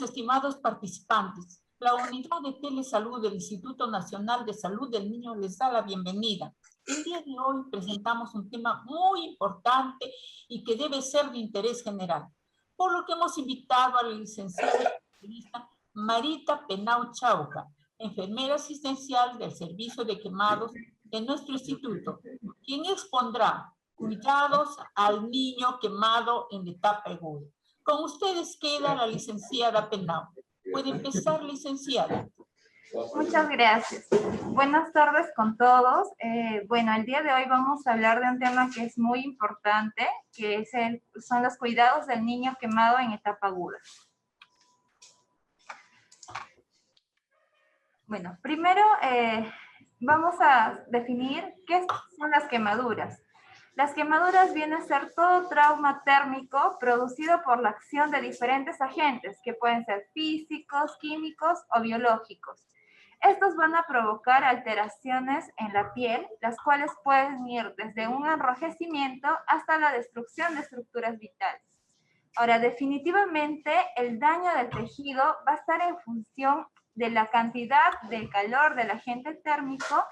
estimados participantes. La Unidad de Telesalud del Instituto Nacional de Salud del Niño les da la bienvenida. El día de hoy presentamos un tema muy importante y que debe ser de interés general, por lo que hemos invitado a la licenciada especialista Marita Penau Chauca, enfermera asistencial del Servicio de Quemados de nuestro instituto, quien expondrá cuidados al niño quemado en la etapa aguda. Con ustedes queda la licenciada Penau. Puede empezar, licenciada. Muchas gracias. Buenas tardes con todos. Bueno, el día de hoy vamos a hablar de un tema que es muy importante, que son los cuidados del niño quemado en etapa aguda. Bueno, primero vamos a definir qué son las quemaduras. Las quemaduras vienen a ser todo trauma térmico producido por la acción de diferentes agentes, que pueden ser físicos, químicos o biológicos. Estos van a provocar alteraciones en la piel, las cuales pueden ir desde un enrojecimiento hasta la destrucción de estructuras vitales. Ahora, definitivamente, el daño del tejido va a estar en función de la cantidad de calor del agente térmico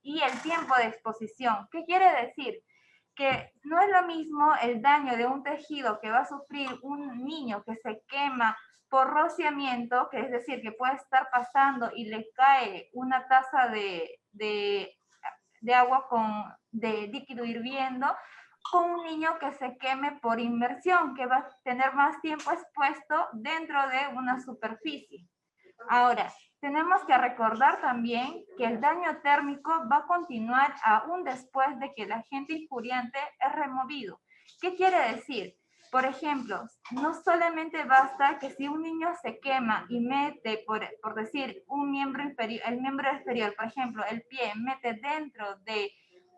y el tiempo de exposición. ¿Qué quiere decir? Que no es lo mismo el daño de un tejido que va a sufrir un niño que se quema por rociamiento, que es decir, que puede estar pasando y le cae una taza de agua de líquido hirviendo, con un niño que se queme por inmersión, que va a tener más tiempo expuesto dentro de una superficie. Ahora, tenemos que recordar también que el daño térmico va a continuar aún después de que el agente injuriante es removido. ¿Qué quiere decir? Por ejemplo, no solamente basta que si un niño se quema y mete, por decir, un miembro inferior, el miembro inferior, por ejemplo, el pie, mete dentro de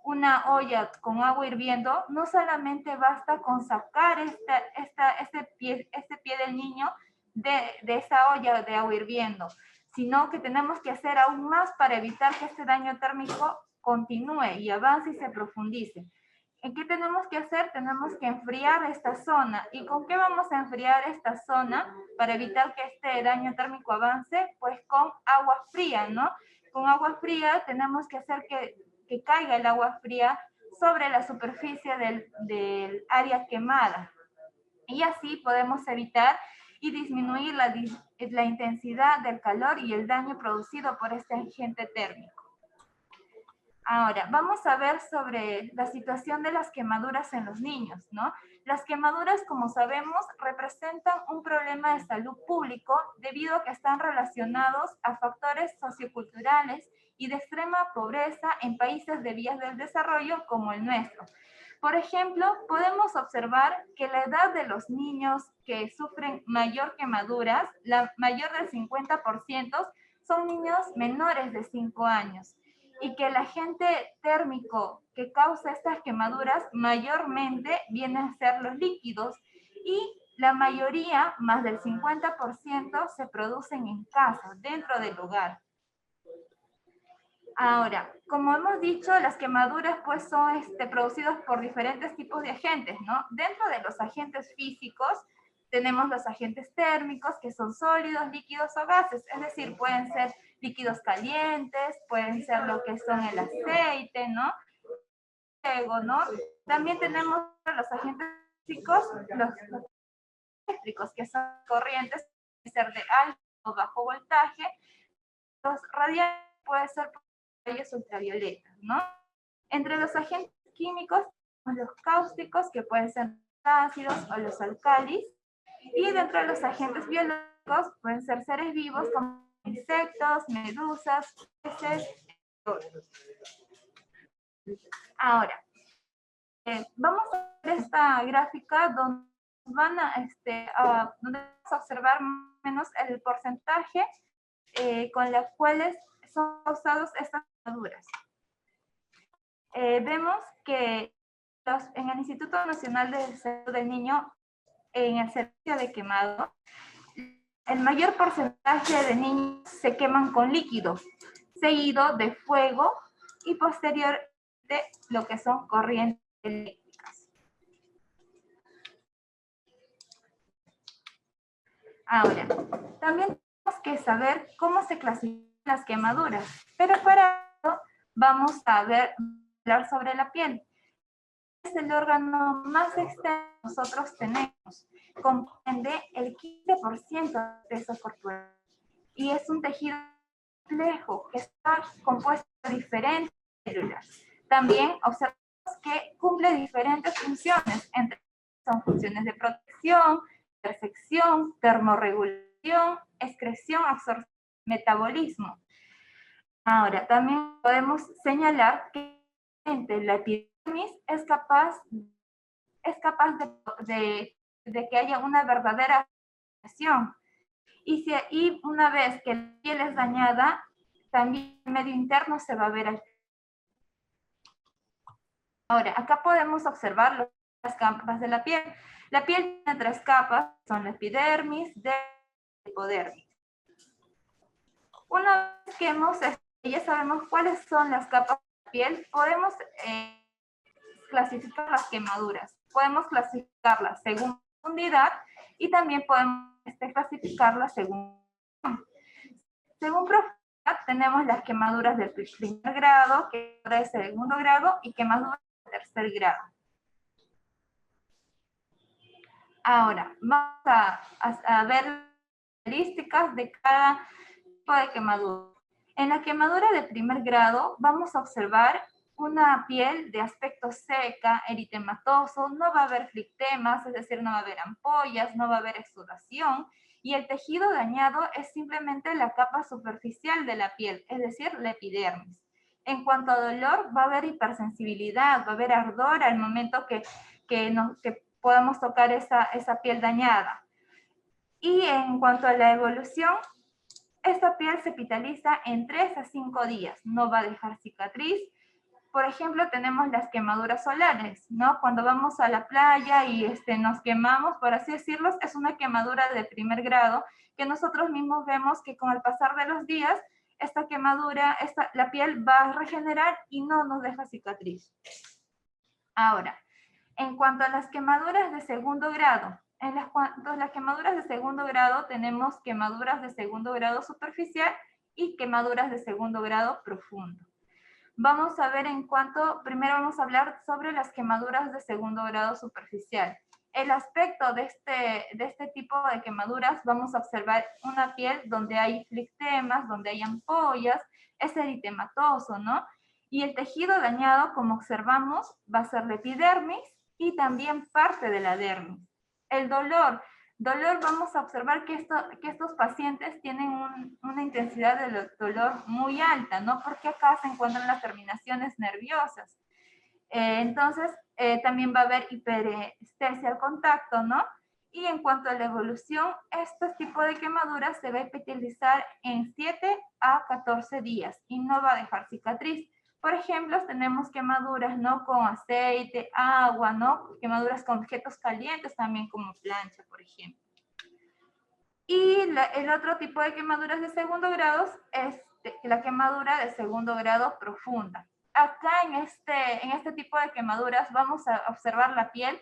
una olla con agua hirviendo, no solamente basta con sacar este pie del niño de esa olla de agua hirviendo, sino que tenemos que hacer aún más para evitar que este daño térmico continúe y avance y se profundice. ¿En qué tenemos que hacer? Tenemos que enfriar esta zona. ¿Y con qué vamos a enfriar esta zona para evitar que este daño térmico avance? Pues con agua fría, ¿no? Con agua fría tenemos que hacer que caiga el agua fría sobre la superficie del área quemada. Y así podemos evitar y disminuir la intensidad del calor y el daño producido por este agente térmico. Ahora, vamos a ver sobre la situación de las quemaduras en los niños, ¿no? Las quemaduras, como sabemos, representan un problema de salud público debido a que están relacionados a factores socioculturales y de extrema pobreza en países de vías del desarrollo como el nuestro. Por ejemplo, podemos observar que la edad de los niños que sufren mayor quemaduras, la mayor del 50%, son niños menores de 5 años. Y que el agente térmico que causa estas quemaduras mayormente viene a ser los líquidos y la mayoría, más del 50%, se producen en casa, dentro del hogar. Ahora, como hemos dicho, las quemaduras pues son producidas por diferentes tipos de agentes, ¿no? Dentro de los agentes físicos tenemos los agentes térmicos, que son sólidos, líquidos o gases, es decir, pueden ser líquidos calientes, pueden ser lo que son el aceite, ¿no? ¿no? También tenemos los agentes físicos, los eléctricos, que son corrientes, pueden ser de alto o bajo voltaje, los radiantes pueden ser rayos ultravioletas, ¿no? Entre los agentes químicos, los cáusticos, que pueden ser ácidos o los alcalis, y dentro de los agentes biológicos pueden ser seres vivos como insectos, medusas, peces, etc. Ahora, vamos a ver esta gráfica donde donde vamos a observar más o menos el porcentaje con los cuales son causados estas quemaduras. Vemos que en el Instituto Nacional de Salud del Niño, en el servicio de quemado, el mayor porcentaje de niños se queman con líquido, seguido de fuego y posteriormente lo que son corrientes eléctricas. Ahora, también tenemos que saber cómo se clasifican las quemaduras, pero para eso vamos a hablar sobre la piel. Es el órgano más extenso que nosotros tenemos, comprende el 15% del peso corporal y es un tejido complejo que está compuesto de diferentes células. También observamos que cumple diferentes funciones, entre son funciones de protección, percepción, termorregulación, excreción, absorción, metabolismo. Ahora, también podemos señalar que la epidermis es capaz de que haya una verdadera acción. Y una vez que la piel es dañada, también el medio interno se va a ver. Ahora, acá podemos observar las capas de la piel. La piel tiene 3 capas, son la epidermis, dermis y hipodermis. Una vez que ya sabemos cuáles son las capas de la piel, podemos clasificar las quemaduras. Podemos clasificarlas según profundidad y también podemos clasificarlas según profundidad. Tenemos las quemaduras del primer grado, quemaduras de segundo grado y quemaduras de tercer grado. Ahora, vamos a ver las características de cada tipo de quemadura. En la quemadura de primer grado vamos a observar una piel de aspecto seca, eritematoso, no va a haber flictemas, es decir, no va a haber ampollas, no va a haber exudación, y el tejido dañado es simplemente la capa superficial de la piel, es decir, la epidermis. En cuanto a dolor, va a haber hipersensibilidad, va a haber ardor al momento que podamos tocar esa piel dañada. Y en cuanto a la evolución, esta piel se epiteliza en 3 a 5 días, no va a dejar cicatriz. Por ejemplo, tenemos las quemaduras solares, ¿no? Cuando vamos a la playa y nos quemamos, por así decirlo, es una quemadura de primer grado que nosotros mismos vemos que con el pasar de los días, esta quemadura, la piel va a regenerar y no nos deja cicatriz. Ahora, en cuanto a las quemaduras de segundo grado, en las quemaduras de segundo grado tenemos quemaduras de segundo grado superficial y quemaduras de segundo grado profundo. Vamos a ver primero vamos a hablar sobre las quemaduras de segundo grado superficial. El aspecto de este tipo de quemaduras, vamos a observar una piel donde hay flictemas, donde hay ampollas, es eritematoso, ¿no? Y el tejido dañado, como observamos, va a ser la epidermis y también parte de la dermis. El dolor, vamos a observar que estos pacientes tienen una intensidad de dolor muy alta, ¿no? Porque acá se encuentran las terminaciones nerviosas. Entonces, también va a haber hiperestesia al contacto, ¿no? Y en cuanto a la evolución, este tipo de quemaduras se va a epitelizar en 7 a 14 días y no va a dejar cicatriz. Por ejemplo, tenemos quemaduras, ¿no? Con aceite, agua, ¿no? Quemaduras con objetos calientes también como plancha, por ejemplo. Y el otro tipo de quemaduras de segundo grado es la quemadura de segundo grado profunda. Acá en este tipo de quemaduras vamos a observar la piel,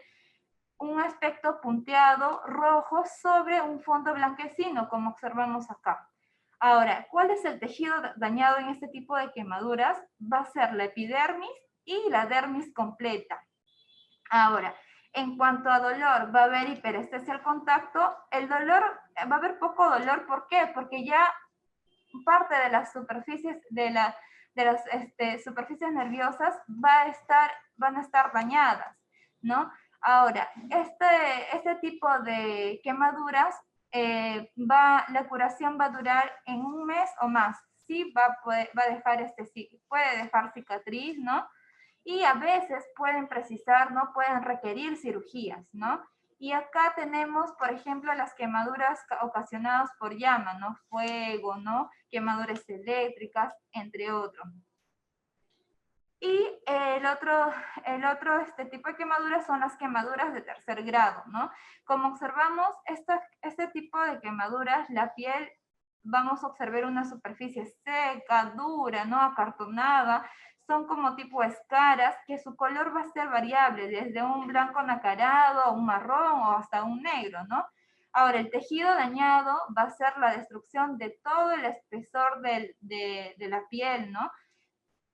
un aspecto punteado rojo sobre un fondo blanquecino, como observamos acá. Ahora, ¿cuál es el tejido dañado en este tipo de quemaduras? Va a ser la epidermis y la dermis completa. Ahora, en cuanto a dolor, va a haber hiperestesia al contacto. El dolor, va a haber poco dolor. ¿Por qué? Porque ya parte de las superficies, de las superficies nerviosas van a estar dañadas, ¿no? Ahora, este tipo de quemaduras, la curación va a durar en 1 mes o más. Sí, puede dejar cicatriz, ¿no? Y a veces pueden precisar, ¿no? Pueden requerir cirugías, ¿no? Y acá tenemos, por ejemplo, las quemaduras ocasionadas por llama, ¿no? Fuego, ¿no? Quemaduras eléctricas, entre otros. Y el otro tipo de quemaduras son las quemaduras de tercer grado, ¿no? Como observamos, este tipo de quemaduras, la piel, vamos a observar una superficie seca, dura, ¿no? Acartonada, son como tipo escaras, que su color va a ser variable, desde un blanco nacarado, un marrón o hasta un negro, ¿no? Ahora, el tejido dañado va a ser la destrucción de todo el espesor de la piel, ¿no?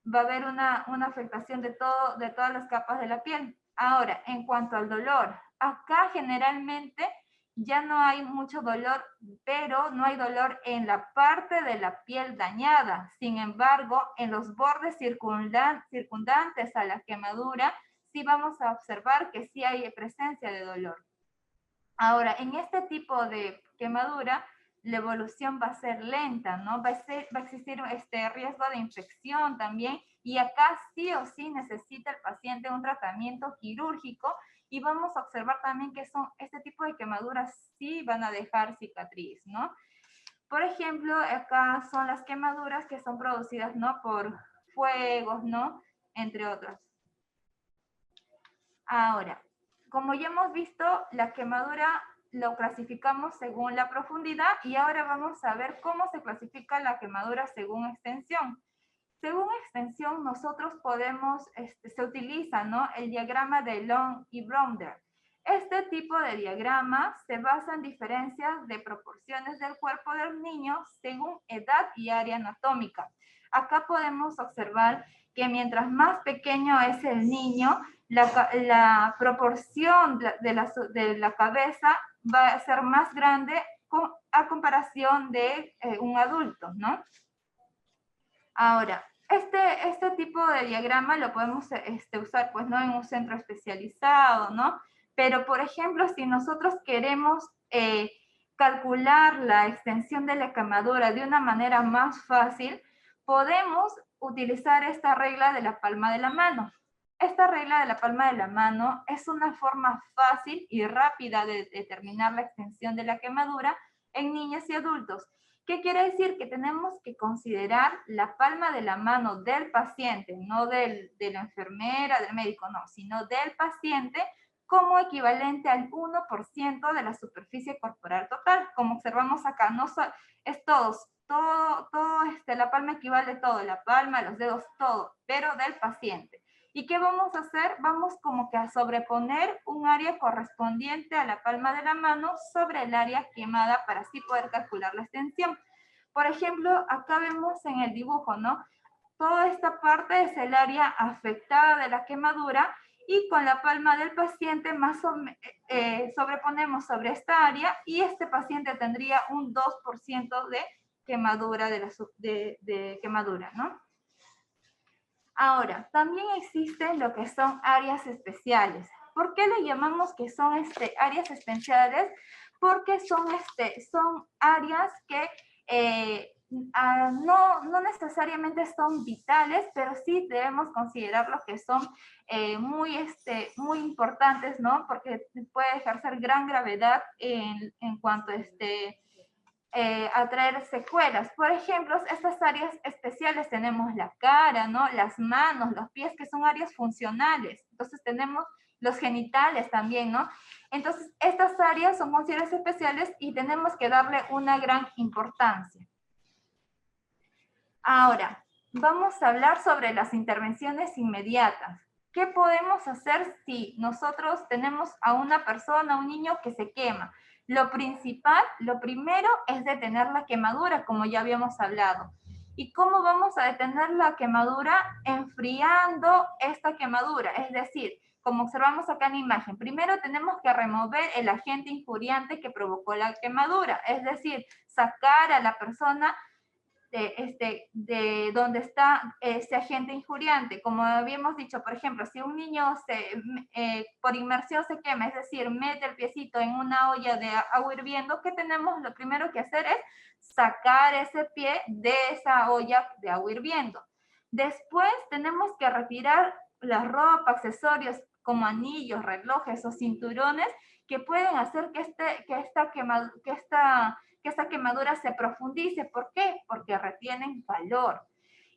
Va a haber una afectación de todas las capas de la piel. Ahora, en cuanto al dolor, acá generalmente ya no hay mucho dolor, pero no hay dolor en la parte de la piel dañada. Sin embargo, en los bordes circundantes a la quemadura, sí vamos a observar que sí hay presencia de dolor. Ahora, en este tipo de quemadura, la evolución va a ser lenta, ¿no? Va a existir este riesgo de infección también, y acá sí o sí necesita el paciente un tratamiento quirúrgico, y vamos a observar también que este tipo de quemaduras sí van a dejar cicatriz, ¿no? Por ejemplo, acá son las quemaduras que son producidas, ¿no? Por fuegos, ¿no? Entre otras. Ahora, como ya hemos visto, la quemadura lo clasificamos según la profundidad, y ahora vamos a ver cómo se clasifica la quemadura según extensión. Según extensión, nosotros podemos, se utiliza, ¿no?, el diagrama de Long y Browder. Este tipo de diagrama se basa en diferencias de proporciones del cuerpo del niño según edad y área anatómica. Acá podemos observar que mientras más pequeño es el niño, la proporción de la cabeza va a ser más grande a comparación de un adulto, ¿no? Ahora, este tipo de diagrama lo podemos usar, pues, ¿no?, en un centro especializado, ¿no? Pero, por ejemplo, si nosotros queremos calcular la extensión de la quemadura de una manera más fácil, podemos utilizar esta regla de la palma de la mano. Esta regla de la palma de la mano es una forma fácil y rápida de determinar la extensión de la quemadura en niños y adultos. ¿Qué quiere decir? Que tenemos que considerar la palma de la mano del paciente, no de la enfermera, del médico, no, sino del paciente, como equivalente al 1% de la superficie corporal total. Como observamos acá, no es todo, la palma equivale a todo, la palma, los dedos, todo, pero del paciente. ¿Y qué vamos a hacer? Vamos como que a sobreponer un área correspondiente a la palma de la mano sobre el área quemada para así poder calcular la extensión. Por ejemplo, acá vemos en el dibujo, ¿no? Toda esta parte es el área afectada de la quemadura, y con la palma del paciente sobreponemos sobre esta área, y este paciente tendría un 2% de quemadura, de quemadura, ¿no? Ahora, también existen lo que son áreas especiales. ¿Por qué le llamamos que son áreas especiales? Porque son áreas que no necesariamente son vitales, pero sí debemos considerarlo que son muy importantes, ¿no? Porque puede ejercer gran gravedad en cuanto a traer secuelas. Por ejemplo, estas áreas especiales tenemos la cara, ¿no?, las manos, los pies, que son áreas funcionales. Entonces tenemos los genitales también, ¿no? Entonces, estas áreas son áreas especiales y tenemos que darle una gran importancia. Ahora, vamos a hablar sobre las intervenciones inmediatas. ¿Qué podemos hacer si nosotros tenemos a una persona, a un niño que se quema? Lo primero es detener la quemadura, como ya habíamos hablado. ¿Y cómo vamos a detener la quemadura? Enfriando esta quemadura, es decir, como observamos acá en la imagen, primero tenemos que remover el agente injuriante que provocó la quemadura, es decir, sacar a la persona de donde está ese agente injuriante. Como habíamos dicho, por ejemplo, si un niño por inmersión se quema, es decir, mete el piecito en una olla de agua hirviendo, ¿qué tenemos? Lo primero que hacer es sacar ese pie de esa olla de agua hirviendo. Después tenemos que retirar la ropa, accesorios como anillos, relojes o cinturones que pueden hacer que esta quemadura se profundice. ¿Por qué? Porque retienen calor.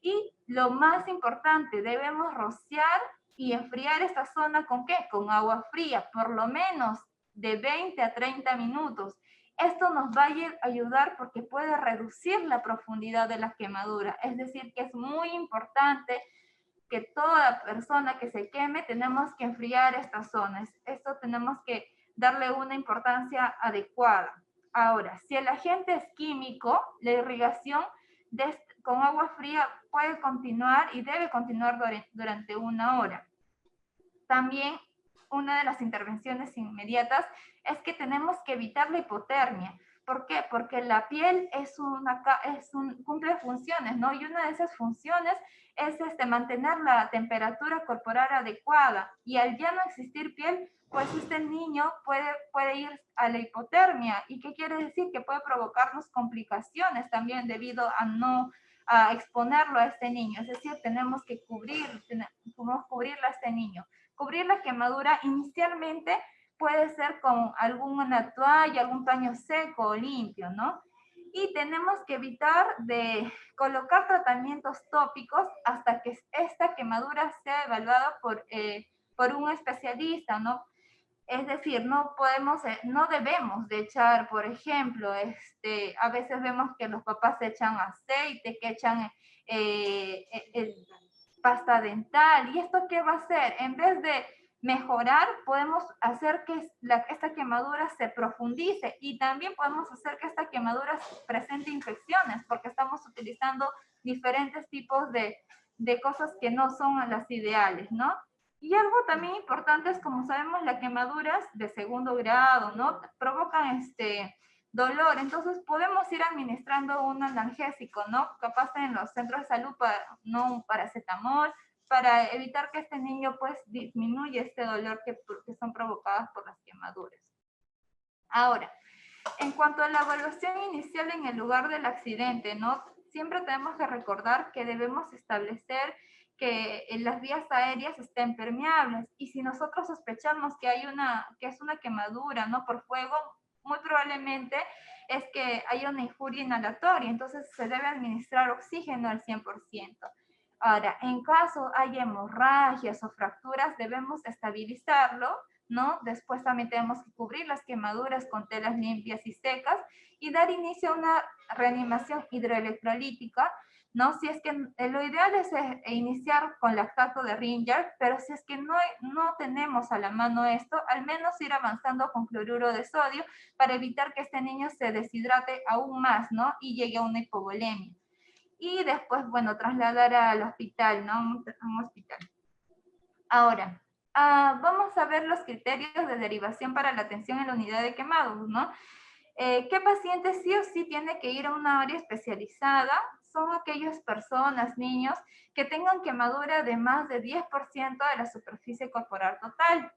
Y lo más importante, debemos rociar y enfriar esta zona ¿con qué? Con agua fría, por lo menos de 20 a 30 minutos. Esto nos va a ayudar porque puede reducir la profundidad de la quemadura. Es decir, que es muy importante que toda persona que se queme tenemos que enfriar estas zonas. Esto tenemos que darle una importancia adecuada. Ahora, si el agente es químico, la irrigación con agua fría puede continuar y debe continuar durante 1 hora. También una de las intervenciones inmediatas es que tenemos que evitar la hipotermia. ¿Por qué? Porque la piel cumple funciones, ¿no? Y una de esas funciones es mantener la temperatura corporal adecuada. Y al ya no existir piel, pues este niño puede ir a la hipotermia. ¿Y qué quiere decir? Que puede provocarnos complicaciones también debido a exponerlo a este niño. Es decir, tenemos que cubrirlo a este niño. Cubrir la quemadura inicialmente puede ser con alguna toalla, algún paño seco o limpio, ¿no? Y tenemos que evitar de colocar tratamientos tópicos hasta que esta quemadura sea evaluada por un especialista, ¿no? Es decir, no debemos de echar, por ejemplo, a veces vemos que los papás echan aceite, que echan pasta dental. ¿Y esto qué va a hacer? En vez de mejorar, podemos hacer que esta quemadura se profundice y también podemos hacer que esta quemadura presente infecciones porque estamos utilizando diferentes tipos de cosas que no son las ideales, ¿no? Y algo también importante es, como sabemos, las quemaduras de 2º grado, ¿no? Provocan dolor, entonces podemos ir administrando un analgésico, ¿no? Capaz en los centros de salud, no un paracetamol, para evitar que este niño pues disminuya este dolor que son provocadas por las quemaduras. Ahora, en cuanto a la evaluación inicial en el lugar del accidente, ¿no? Siempre tenemos que recordar que debemos establecer que las vías aéreas estén permeables y si nosotros sospechamos que es una quemadura, ¿no? Por fuego, muy probablemente es que haya una injuria inhalatoria, entonces se debe administrar oxígeno al 100%. Ahora, en caso haya hemorragias o fracturas, debemos estabilizarlo, ¿no? Después también tenemos que cubrir las quemaduras con telas limpias y secas y dar inicio a una reanimación hidroelectrolítica, ¿no? Si es que lo ideal es iniciar con lactato de Ringer, pero si es que no tenemos a la mano esto, al menos ir avanzando con cloruro de sodio para evitar que este niño se deshidrate aún más, ¿no? Y llegue a una hipovolemia. Y después, bueno, trasladar al hospital, ¿no? A un hospital. Ahora, vamos a ver los criterios de derivación para la atención en la unidad de quemados, ¿no? ¿Qué paciente sí o sí tiene que ir a una área especializada? Son aquellas personas, niños, que tengan quemadura de más de 10% de la superficie corporal total.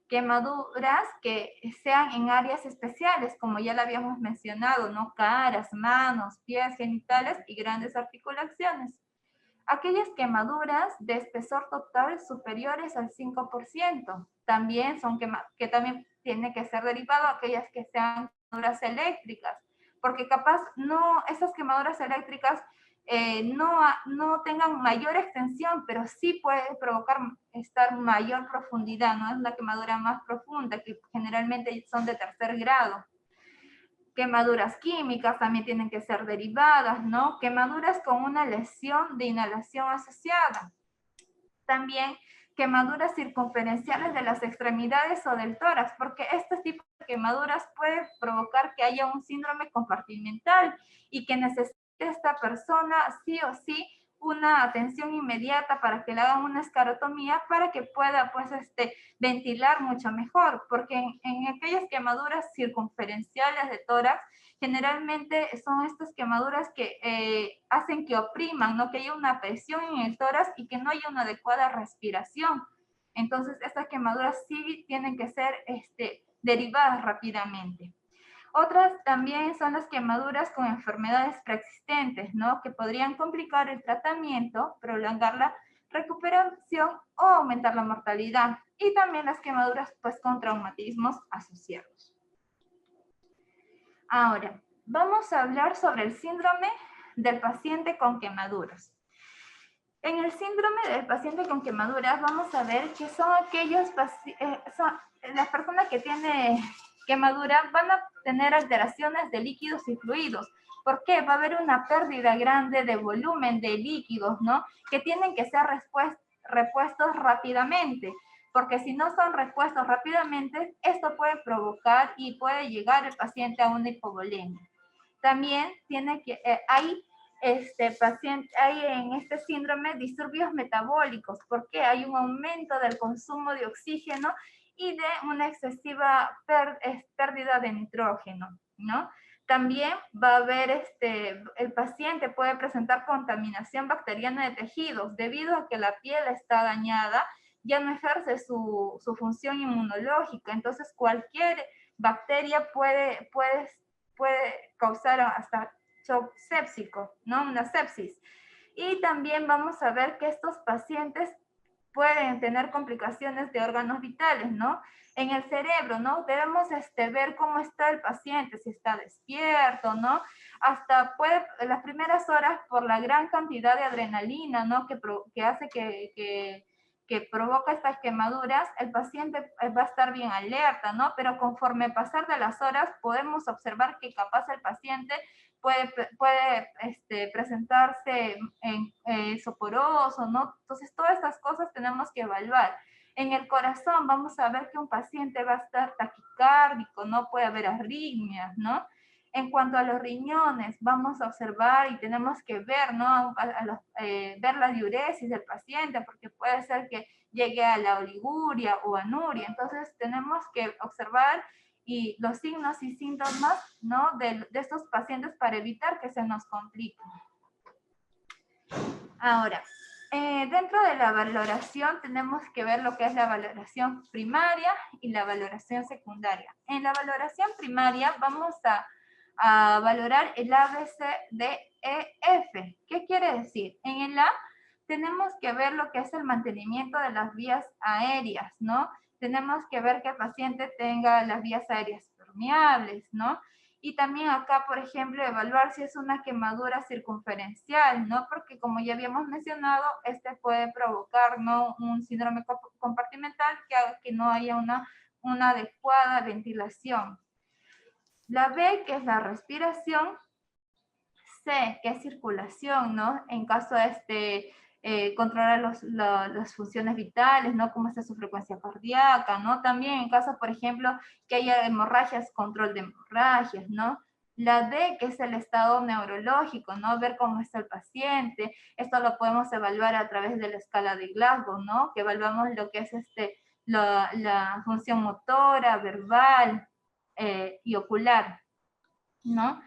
Quemaduras que sean en áreas especiales, como ya lo habíamos mencionado, ¿no? Caras, manos, pies, genitales y grandes articulaciones. Aquellas quemaduras de espesor total superiores al 5%. También son que también tiene que ser derivado aquellas que sean quemaduras eléctricas, porque capaz esas quemaduras eléctricas no tengan mayor extensión, pero sí puede provocar mayor profundidad, ¿no? Es una quemadura más profunda, que generalmente son de 3er grado. Quemaduras químicas también tienen que ser derivadas, ¿no? Quemaduras con una lesión de inhalación asociada. También quemaduras circunferenciales de las extremidades o del tórax, porque este tipo de quemaduras puede provocar que haya un síndrome compartimental y que necesite esta persona sí o sí una atención inmediata para que le hagan una escarotomía para que pueda pues ventilar mucho mejor, porque en aquellas quemaduras circunferenciales de tórax generalmente son estas quemaduras que hacen que opriman, ¿no? Que haya una presión en el tórax y que no haya una adecuada respiración. Entonces estas quemaduras sí tienen que ser derivadas rápidamente. Otras también son las quemaduras con enfermedades preexistentes, ¿no? Que podrían complicar el tratamiento, prolongar la recuperación o aumentar la mortalidad. Y también las quemaduras pues con traumatismos asociados. Ahora, vamos a hablar sobre el síndrome del paciente con quemaduras. En el síndrome del paciente con quemaduras vamos a ver que son las personas que tienen quemadura van a tener alteraciones de líquidos y fluidos. ¿Por qué? Va a haber una pérdida grande de volumen de líquidos, ¿no? Que tienen que ser repuestos rápidamente. porque si no son repuestos rápidamente, esto puede provocar y puede llegar el paciente a una hipovolemia. También hay hay en este síndrome disturbios metabólicos, porque hay un aumento del consumo de oxígeno y de una excesiva pérdida de nitrógeno, ¿no? También va a haber, el paciente puede presentar contaminación bacteriana de tejidos debido a que la piel está dañada, ya no ejerce su función inmunológica, entonces cualquier bacteria puede causar hasta shock sépsico, ¿no? Una sepsis. Y también vamos a ver que estos pacientes pueden tener complicaciones de órganos vitales, ¿no? En el cerebro, ¿no? Debemos ver cómo está el paciente, si está despierto, ¿no? Hasta las primeras horas, por la gran cantidad de adrenalina, ¿no? Que hace que provoca estas quemaduras, el paciente va a estar bien alerta, ¿no? Pero conforme pasar de las horas, podemos observar que capaz el paciente puede presentarse soporoso, ¿no? Entonces, todas estas cosas tenemos que evaluar. En el corazón vamos a ver que un paciente va a estar taquicárdico, ¿no? Puede haber arritmias, ¿no? En cuanto a los riñones, vamos a observar y tenemos que ver, ¿no? Ver la diuresis del paciente, porque puede ser que llegue a la oliguria o anuria. Entonces, tenemos que observar y los signos y síntomas, ¿no? de estos pacientes para evitar que se nos compliquen. Ahora, dentro de la valoración tenemos que ver lo que es la valoración primaria y la valoración secundaria. En la valoración primaria vamos a valorar el ABCDEF. ¿Qué quiere decir? En el A tenemos que ver lo que es el mantenimiento de las vías aéreas, ¿no? Tenemos que ver que el paciente tenga las vías aéreas permeables, ¿no? Y también acá, por ejemplo, evaluar si es una quemadura circunferencial, ¿no? Porque como ya habíamos mencionado, puede provocar, ¿no? Un síndrome compartimental que haga que no haya una adecuada ventilación. La B, que es la respiración. C, que es circulación, ¿no? En caso de controlar las funciones vitales, ¿no? Cómo está su frecuencia cardíaca, ¿no? También en caso, por ejemplo, que haya hemorragias, control de hemorragias, ¿no? La D, que es el estado neurológico, ¿no? Ver cómo está el paciente. Esto lo podemos evaluar a través de la escala de Glasgow, ¿no? Que evaluamos lo que es la función motora, verbal y ocular, ¿no?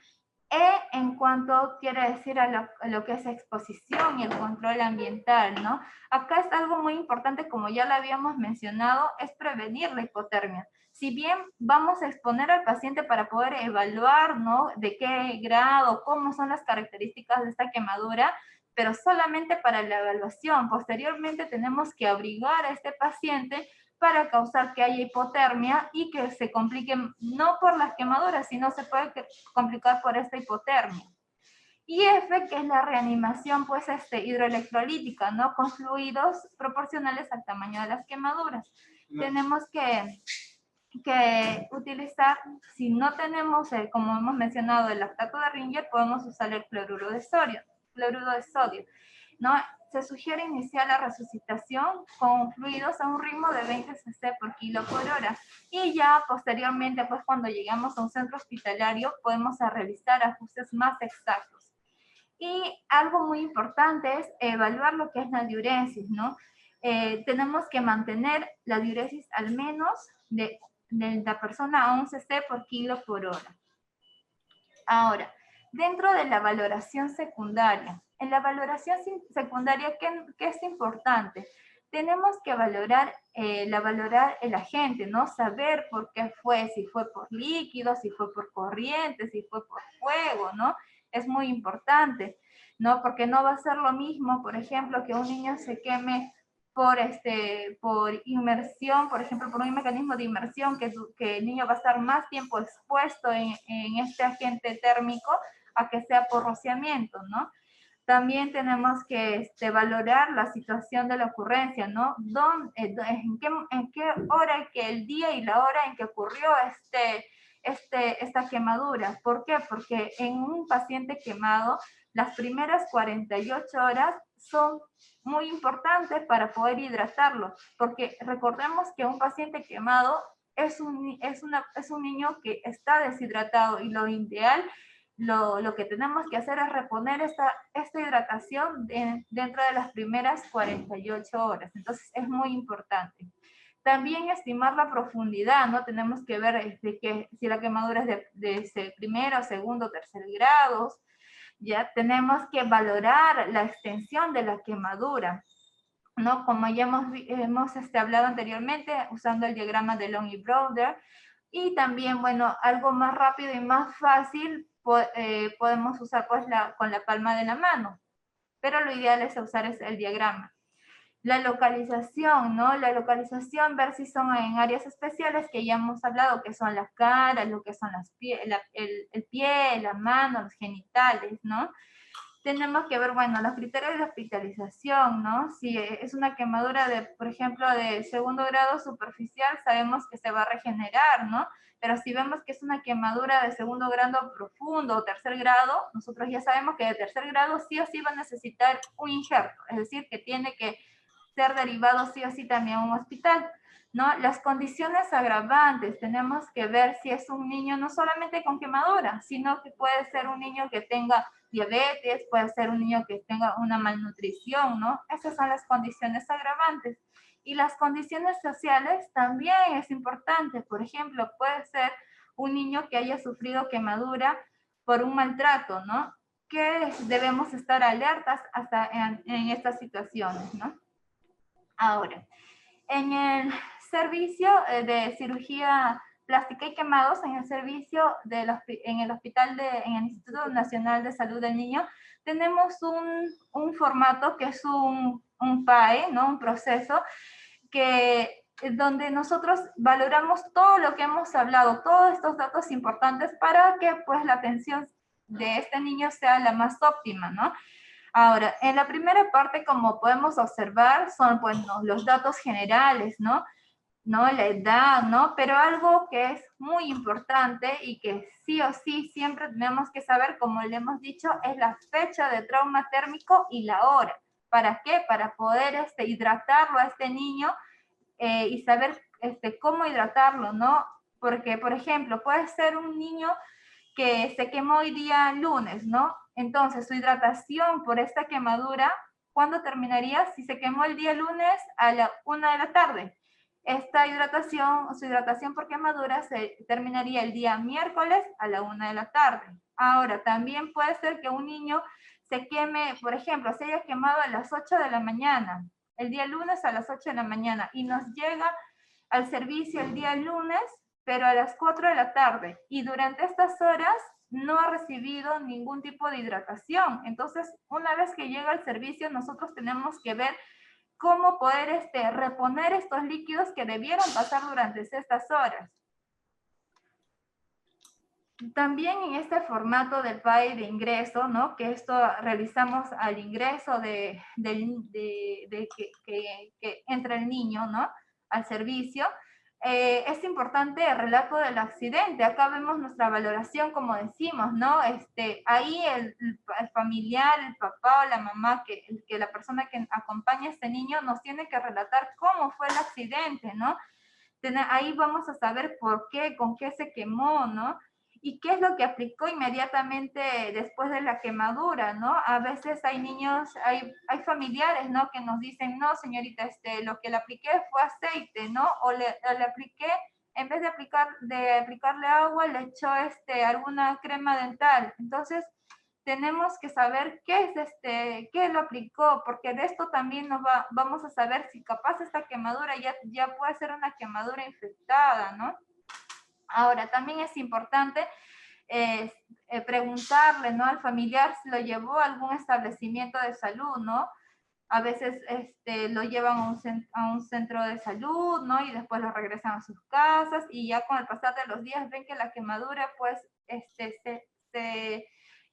En cuanto quiere decir a lo que es exposición y el control ambiental, ¿no? Acá es algo muy importante, como ya lo habíamos mencionado, es prevenir la hipotermia. Si bien vamos a exponer al paciente para poder evaluar, ¿no? De qué grado, cómo son las características de esta quemadura, pero solamente para la evaluación. Posteriormente tenemos que abrigar a este paciente para causar que haya hipotermia y que se complique no por las quemaduras, sino se puede complicar por esta hipotermia. Y F, que es la reanimación pues, hidroelectrolítica, ¿no? Con fluidos proporcionales al tamaño de las quemaduras. Tenemos que utilizar, si no tenemos, como hemos mencionado, el lactato de Ringer, podemos usar el cloruro de sodio, ¿no? Se sugiere iniciar la resucitación con fluidos a un ritmo de 20 cc por kilo por hora. Y ya posteriormente, pues cuando llegamos a un centro hospitalario, podemos realizar ajustes más exactos. Y algo muy importante es evaluar lo que es la diuresis, ¿no? Tenemos que mantener la diuresis al menos de la persona a 1 cc por kilo por hora. Ahora, dentro de la valoración secundaria, en la valoración secundaria, ¿qué es importante? Tenemos que valorar el agente, ¿no? Saber por qué fue, si fue por líquido, si fue por corriente, si fue por fuego, ¿no? Es muy importante, ¿no? Porque no va a ser lo mismo, por ejemplo, que un niño se queme por inmersión, por ejemplo, por un mecanismo de inmersión, que el niño va a estar más tiempo expuesto en este agente térmico a que sea por rociamiento, ¿no? También tenemos que valorar la situación de la ocurrencia, ¿no? En qué hora, el día y la hora en que ocurrió esta quemadura. ¿Por qué? Porque en un paciente quemado, las primeras 48 horas son muy importantes para poder hidratarlo, porque recordemos que un paciente quemado es un niño que está deshidratado y lo ideal, lo que tenemos que hacer es reponer esta hidratación dentro de las primeras 48 horas. Entonces es muy importante. También estimar la profundidad, ¿no? Tenemos que ver que si la quemadura es de primero, segundo, tercer grados. Ya tenemos que valorar la extensión de la quemadura, ¿no? Como ya hemos hablado anteriormente, usando el diagrama de Long y Browder. Y también, bueno, algo más rápido y más fácil podemos usar pues con la palma de la mano. Pero lo ideal es usar el diagrama. La localización, ¿no? La localización, ver si son en áreas especiales que ya hemos hablado, que son las caras, lo que son el pie, la mano, los genitales, ¿no? Tenemos que ver, bueno, los criterios de hospitalización, ¿no? Si es una quemadura por ejemplo, de segundo grado superficial, sabemos que se va a regenerar, ¿no? Pero si vemos que es una quemadura de segundo grado profundo o tercer grado, nosotros ya sabemos que de tercer grado sí o sí va a necesitar un injerto, es decir, que tiene que ser derivado sí o sí también a un hospital, ¿no? Las condiciones agravantes, tenemos que ver si es un niño no solamente con quemadura, sino que puede ser un niño que tenga diabetes, puede ser un niño que tenga una malnutrición, ¿no? Esas son las condiciones agravantes. Y las condiciones sociales también es importante. Por ejemplo, puede ser un niño que haya sufrido quemadura por un maltrato, ¿no? Que debemos estar alertas hasta en estas situaciones, ¿no? Ahora, en el servicio de cirugía plástica y quemados, en el servicio en el Instituto Nacional de Salud del Niño, tenemos un formato que es un PAE, ¿no? Un proceso donde nosotros valoramos todo lo que hemos hablado, todos estos datos importantes para que pues la atención de este niño sea la más óptima, ¿no? Ahora, en la primera parte, como podemos observar, son pues, los datos generales, ¿no? La edad, ¿no? Pero algo que es muy importante y que sí o sí siempre tenemos que saber, como le hemos dicho, es la fecha de trauma térmico y la hora. ¿Para qué? Para poder hidratarlo a este niño y saber cómo hidratarlo, ¿no? Porque, por ejemplo, puede ser un niño que se quemó hoy día lunes, ¿no? Entonces, su hidratación por esta quemadura, ¿cuándo terminaría? Si se quemó el día lunes a la 1 de la tarde. Su hidratación por quemadura se terminaría el día miércoles a la 1 de la tarde. Ahora, también puede ser que un niño se queme, por ejemplo, se haya quemado a las 8 de la mañana, el día lunes a las 8 de la mañana, y nos llega al servicio el día lunes, pero a las 4 de la tarde, y durante estas horas no ha recibido ningún tipo de hidratación. Entonces, una vez que llega al servicio, nosotros tenemos que ver cómo poder reponer estos líquidos que debieron pasar durante estas horas. También en este formato del PAE de ingreso, ¿no? Que esto realizamos al ingreso que entra el niño, ¿no? Al servicio. Es importante el relato del accidente. Acá vemos nuestra valoración, como decimos, ¿no? Ahí el familiar, el papá o la mamá, que la persona que acompaña a este niño nos tiene que relatar cómo fue el accidente, ¿no? Ahí vamos a saber por qué, con qué se quemó, ¿no? Y qué es lo que aplicó inmediatamente después de la quemadura, ¿no? A veces hay niños, hay familiares, ¿no? Que nos dicen, no, señorita, lo que le apliqué fue aceite, ¿no? O le apliqué, en vez de aplicarle agua, le echó alguna crema dental. Entonces, tenemos que saber qué lo aplicó, porque de esto también vamos a saber si capaz esta quemadura ya puede ser una quemadura infectada, ¿no? Ahora, también es importante preguntarle, ¿no? Al familiar si lo llevó a algún establecimiento de salud, ¿no? A veces lo llevan a un centro de salud, ¿no? Y después lo regresan a sus casas y ya con el pasar de los días ven que la quemadura, pues, se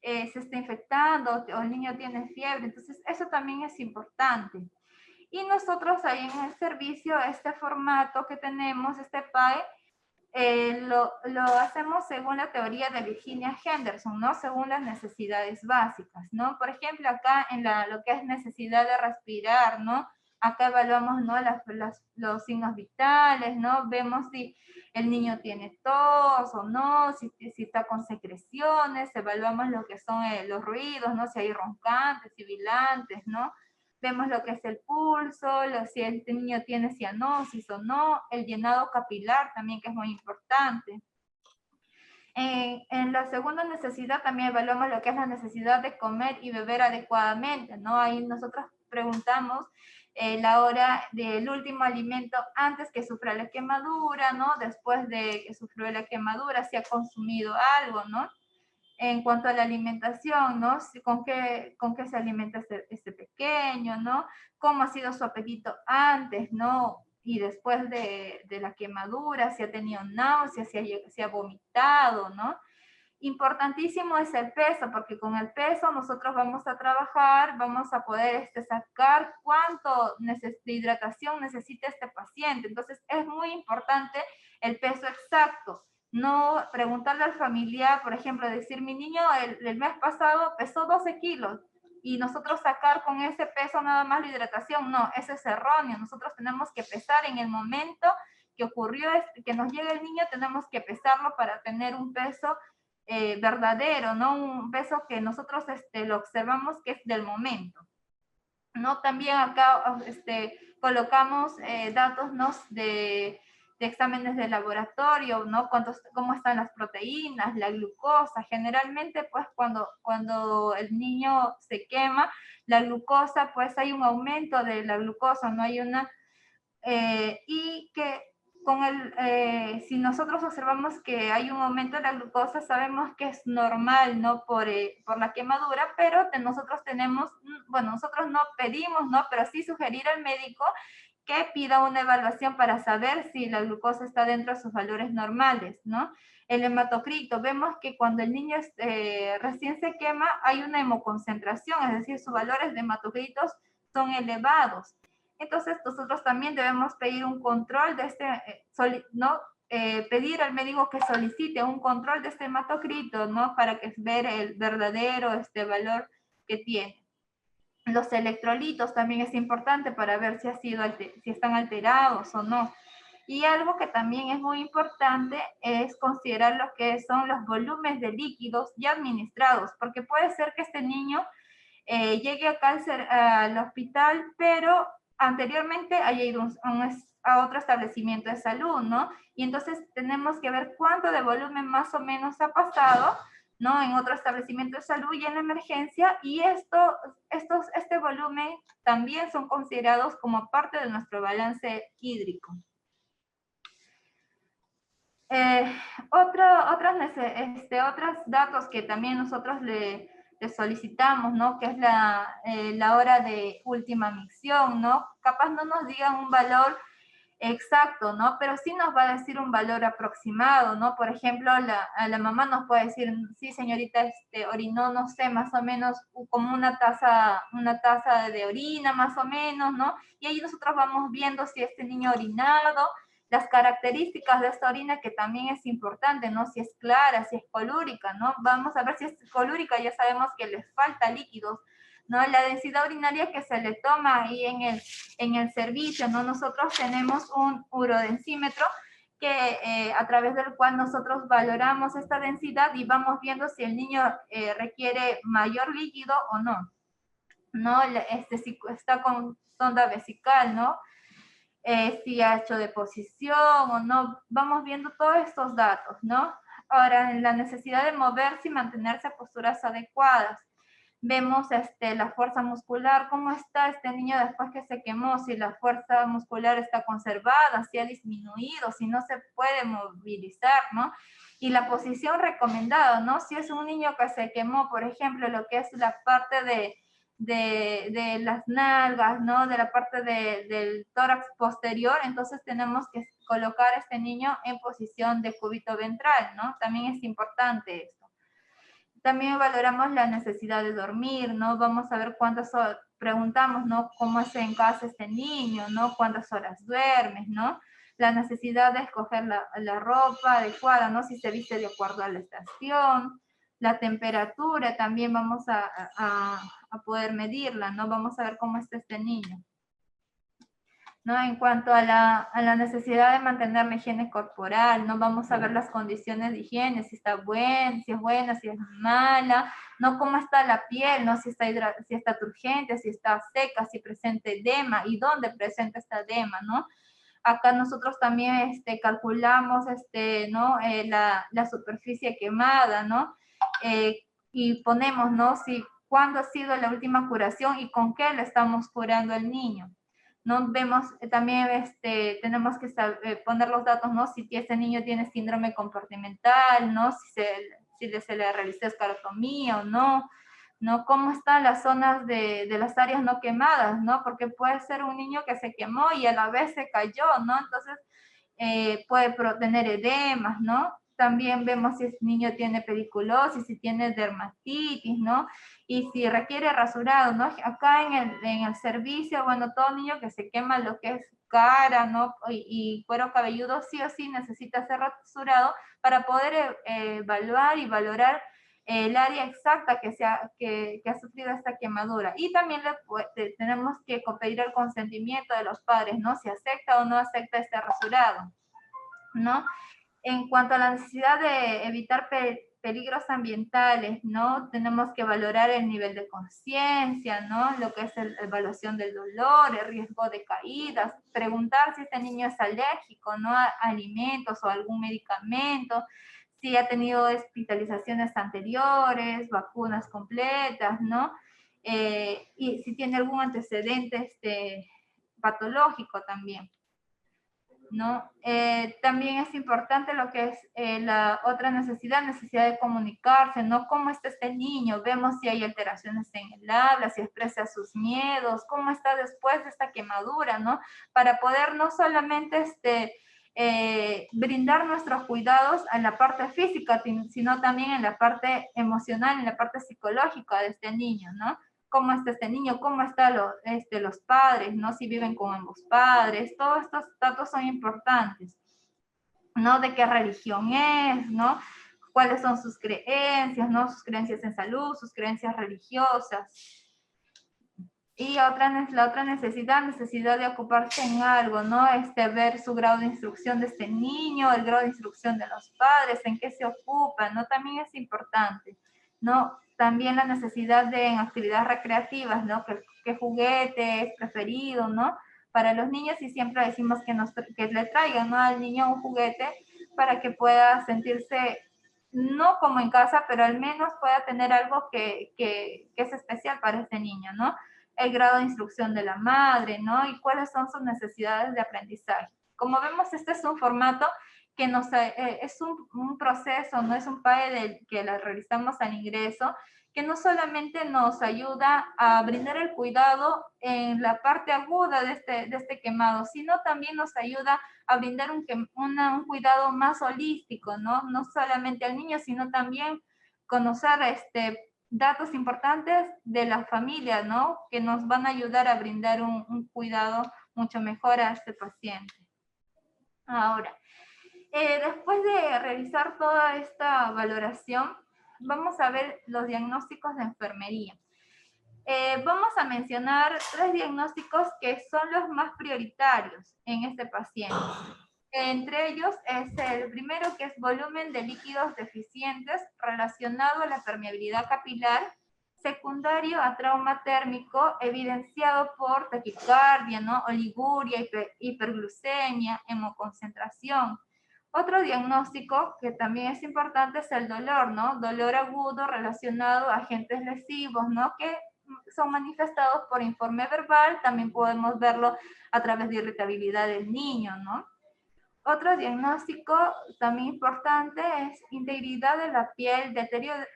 está infectando o el niño tiene fiebre. Entonces, eso también es importante. Y nosotros ahí en el servicio, este formato que tenemos, este PAE, lo hacemos según la teoría de Virginia Henderson, ¿no? Según las necesidades básicas, ¿no? Por ejemplo, acá en lo que es necesidad de respirar, ¿no? Acá evaluamos, ¿no? Los signos vitales, ¿no? Vemos si el niño tiene tos o no, si está con secreciones, evaluamos lo que son los ruidos, ¿no? Si hay roncantes, sibilantes, ¿no? Vemos lo que es el pulso, si el niño tiene cianosis o no, el llenado capilar también, que es muy importante. En la segunda necesidad también evaluamos lo que es la necesidad de comer y beber adecuadamente, ¿no? Ahí nosotros preguntamos la hora del último alimento antes que sufra la quemadura, ¿no? Después de que sufrió la quemadura, si ha consumido algo, ¿no? En cuanto a la alimentación, ¿no? ¿Con qué se alimenta este pequeño, ¿no? ¿Cómo ha sido su apetito antes, ¿no? Y después de la quemadura, si ha tenido náuseas, si ha vomitado, ¿no? Importantísimo es el peso, porque con el peso nosotros vamos a trabajar, vamos a poder sacar cuánto de hidratación necesita este paciente. Entonces es muy importante el peso exacto. No preguntarle al familiar, por ejemplo, decir, mi niño el mes pasado pesó 12 kilos y nosotros sacar con ese peso nada más la hidratación. No, eso es erróneo. Nosotros tenemos que pesar en el momento que ocurrió, que nos llega el niño, tenemos que pesarlo para tener un peso verdadero, ¿no? Un peso que nosotros lo observamos que es del momento. ¿No? También acá colocamos datos, ¿no? de exámenes de laboratorio, ¿no? Cómo están las proteínas, la glucosa. Generalmente, pues, cuando el niño se quema, la glucosa, pues, hay un aumento de la glucosa, ¿no? Hay una... y que si nosotros observamos que hay un aumento de la glucosa, sabemos que es normal, ¿no? Por la quemadura, pero nosotros tenemos, bueno, nosotros no pedimos, ¿no? Pero sí sugerir al médico que pida una evaluación para saber si la glucosa está dentro de sus valores normales, ¿no? El hematocrito, vemos que cuando el niño recién se quema, hay una hemoconcentración, es decir, sus valores de hematocritos son elevados. Entonces, nosotros también debemos pedir un control de ¿no? Pedir al médico que solicite un control de este hematocrito, ¿no? Para que ver el verdadero valor que tiene. Los electrolitos también es importante para ver si están alterados o no. Y algo que también es muy importante es considerar lo que son los volúmenes de líquidos ya administrados, porque puede ser que este niño llegue acá al hospital, pero anteriormente haya ido a otro establecimiento de salud, ¿no? Y entonces tenemos que ver cuánto de volumen más o menos ha pasado, ¿no? En otro establecimiento de salud y en la emergencia, y este volumen también son considerados como parte de nuestro balance hídrico. Otros datos que también nosotros le solicitamos, ¿no? Que es la hora de última micción, ¿no? Capaz no nos digan un valor exacto, ¿no? Pero sí nos va a decir un valor aproximado, ¿no? Por ejemplo, la mamá nos puede decir, sí, señorita, orinó, no sé, más o menos como una taza de orina, más o menos, ¿no? Y ahí nosotros vamos viendo si este niño ha orinado, las características de esta orina, que también es importante, ¿no? Si es clara, si es colúrica, ¿no? Vamos a ver si es colúrica, ya sabemos que le falta líquidos, ¿no? La densidad urinaria que se le toma ahí en el servicio, ¿no? Nosotros tenemos un urodensímetro que a través del cual nosotros valoramos esta densidad y vamos viendo si el niño requiere mayor líquido o no, ¿no? Si está con sonda vesical, ¿no? Si ha hecho deposición o no, vamos viendo todos estos datos, ¿no? Ahora, en la necesidad de moverse y mantenerse a posturas adecuadas. Vemos la fuerza muscular, cómo está este niño después que se quemó, si la fuerza muscular está conservada, si ha disminuido, si no se puede movilizar, ¿no? Y la posición recomendada, ¿no? Si es un niño que se quemó, por ejemplo, lo que es la parte de las nalgas, ¿no? De la parte del tórax posterior, entonces tenemos que colocar a este niño en posición de cúbito ventral, ¿no? También es importante esto. También valoramos la necesidad de dormir, ¿no? Vamos a ver cuántas horas, preguntamos, ¿no? ¿Cómo es en casa este niño, ¿no? ¿Cuántas horas duermes, ¿no? la necesidad de escoger la ropa adecuada, ¿no? Si se viste de acuerdo a la estación, la temperatura también vamos a poder medirla, ¿no? Vamos a ver cómo está este niño. ¿No? En cuanto a la necesidad de mantener la higiene corporal, ¿no? Vamos a ver las condiciones de higiene, si está buena, si es mala, ¿no? Cómo está la piel, ¿no? Si está turgente, si está seca, si presenta edema y dónde presenta esta edema, ¿no? Acá nosotros también calculamos ¿no? La superficie quemada, ¿no? Y ponemos, ¿no? Cuándo ha sido la última curación y con qué le estamos curando al niño. ¿No? Vemos también, tenemos que poner los datos, ¿no? Si este niño tiene síndrome comportamental, ¿no? Si se le realizó esclerotomía o no, ¿no? Cómo están las zonas de las áreas no quemadas, ¿no? Porque puede ser un niño que se quemó y a la vez se cayó, ¿no? Entonces, puede tener edemas, ¿no? También vemos si el niño tiene pediculosis, si tiene dermatitis, ¿no? Y si requiere rasurado, ¿no? Acá en el servicio, bueno, todo niño que se quema lo que es cara, ¿no? Y cuero cabelludo sí o sí necesita ser rasurado para poder evaluar y valorar el área exacta que ha sufrido esta quemadura. Y también tenemos que pedir el consentimiento de los padres, ¿no? Si acepta o no acepta este rasurado, ¿no? En cuanto a la necesidad de evitar peligros ambientales, ¿no? Tenemos que valorar el nivel de conciencia, ¿no? Lo que es la evaluación del dolor, el riesgo de caídas, preguntar si este niño es alérgico, ¿no? A alimentos o algún medicamento, si ha tenido hospitalizaciones anteriores, vacunas completas, ¿no? Y si tiene algún antecedente patológico también, ¿no? También es importante lo que es la otra necesidad de comunicarse, ¿no? ¿Cómo está este niño? Vemos si hay alteraciones en el habla, si expresa sus miedos, cómo está después de esta quemadura, ¿no? Para poder no solamente brindar nuestros cuidados en la parte física, sino también en la parte emocional, en la parte psicológica de este niño, ¿no? Cómo está este niño, cómo están los padres, ¿no? Si viven con ambos padres, todos estos datos son importantes, ¿no? De qué religión es, ¿no? Cuáles son sus creencias, ¿no? Sus creencias en salud, sus creencias religiosas. Y la otra necesidad de ocuparse en algo, ¿no? Ver su grado de instrucción de este niño, el grado de instrucción de los padres, en qué se ocupan, ¿no? También es importante, ¿no? También la necesidad en actividades recreativas, ¿no? ¿Qué juguete es preferido, ¿no? Para los niños y siempre decimos que le traigan, ¿no? Al niño un juguete para que pueda sentirse, no como en casa, pero al menos pueda tener algo que es especial para este niño, ¿no? El grado de instrucción de la madre, ¿no? Y cuáles son sus necesidades de aprendizaje. Como vemos, este es un formato que es un proceso, no es un PAE que la realizamos al ingreso, que no solamente nos ayuda a brindar el cuidado en la parte aguda de este quemado, sino también nos ayuda a brindar un cuidado más holístico, ¿no? No solamente al niño, sino también conocer datos importantes de la familia, ¿no? Que nos van a ayudar a brindar un cuidado mucho mejor a este paciente. Ahora, después de realizar toda esta valoración, vamos a ver los diagnósticos de enfermería. Vamos a mencionar 3 diagnósticos que son los más prioritarios en este paciente. Entre ellos es el primero, que es volumen de líquidos deficientes relacionado a la permeabilidad capilar, secundario a trauma térmico evidenciado por taquicardia, ¿no? Oliguria, hiperglucemia, hemoconcentración. Otro diagnóstico que también es importante es el dolor, ¿no? Dolor agudo relacionado a agentes lesivos, ¿no? Que son manifestados por informe verbal, también podemos verlo a través de irritabilidad del niño, ¿no? Otro diagnóstico también importante es integridad de la piel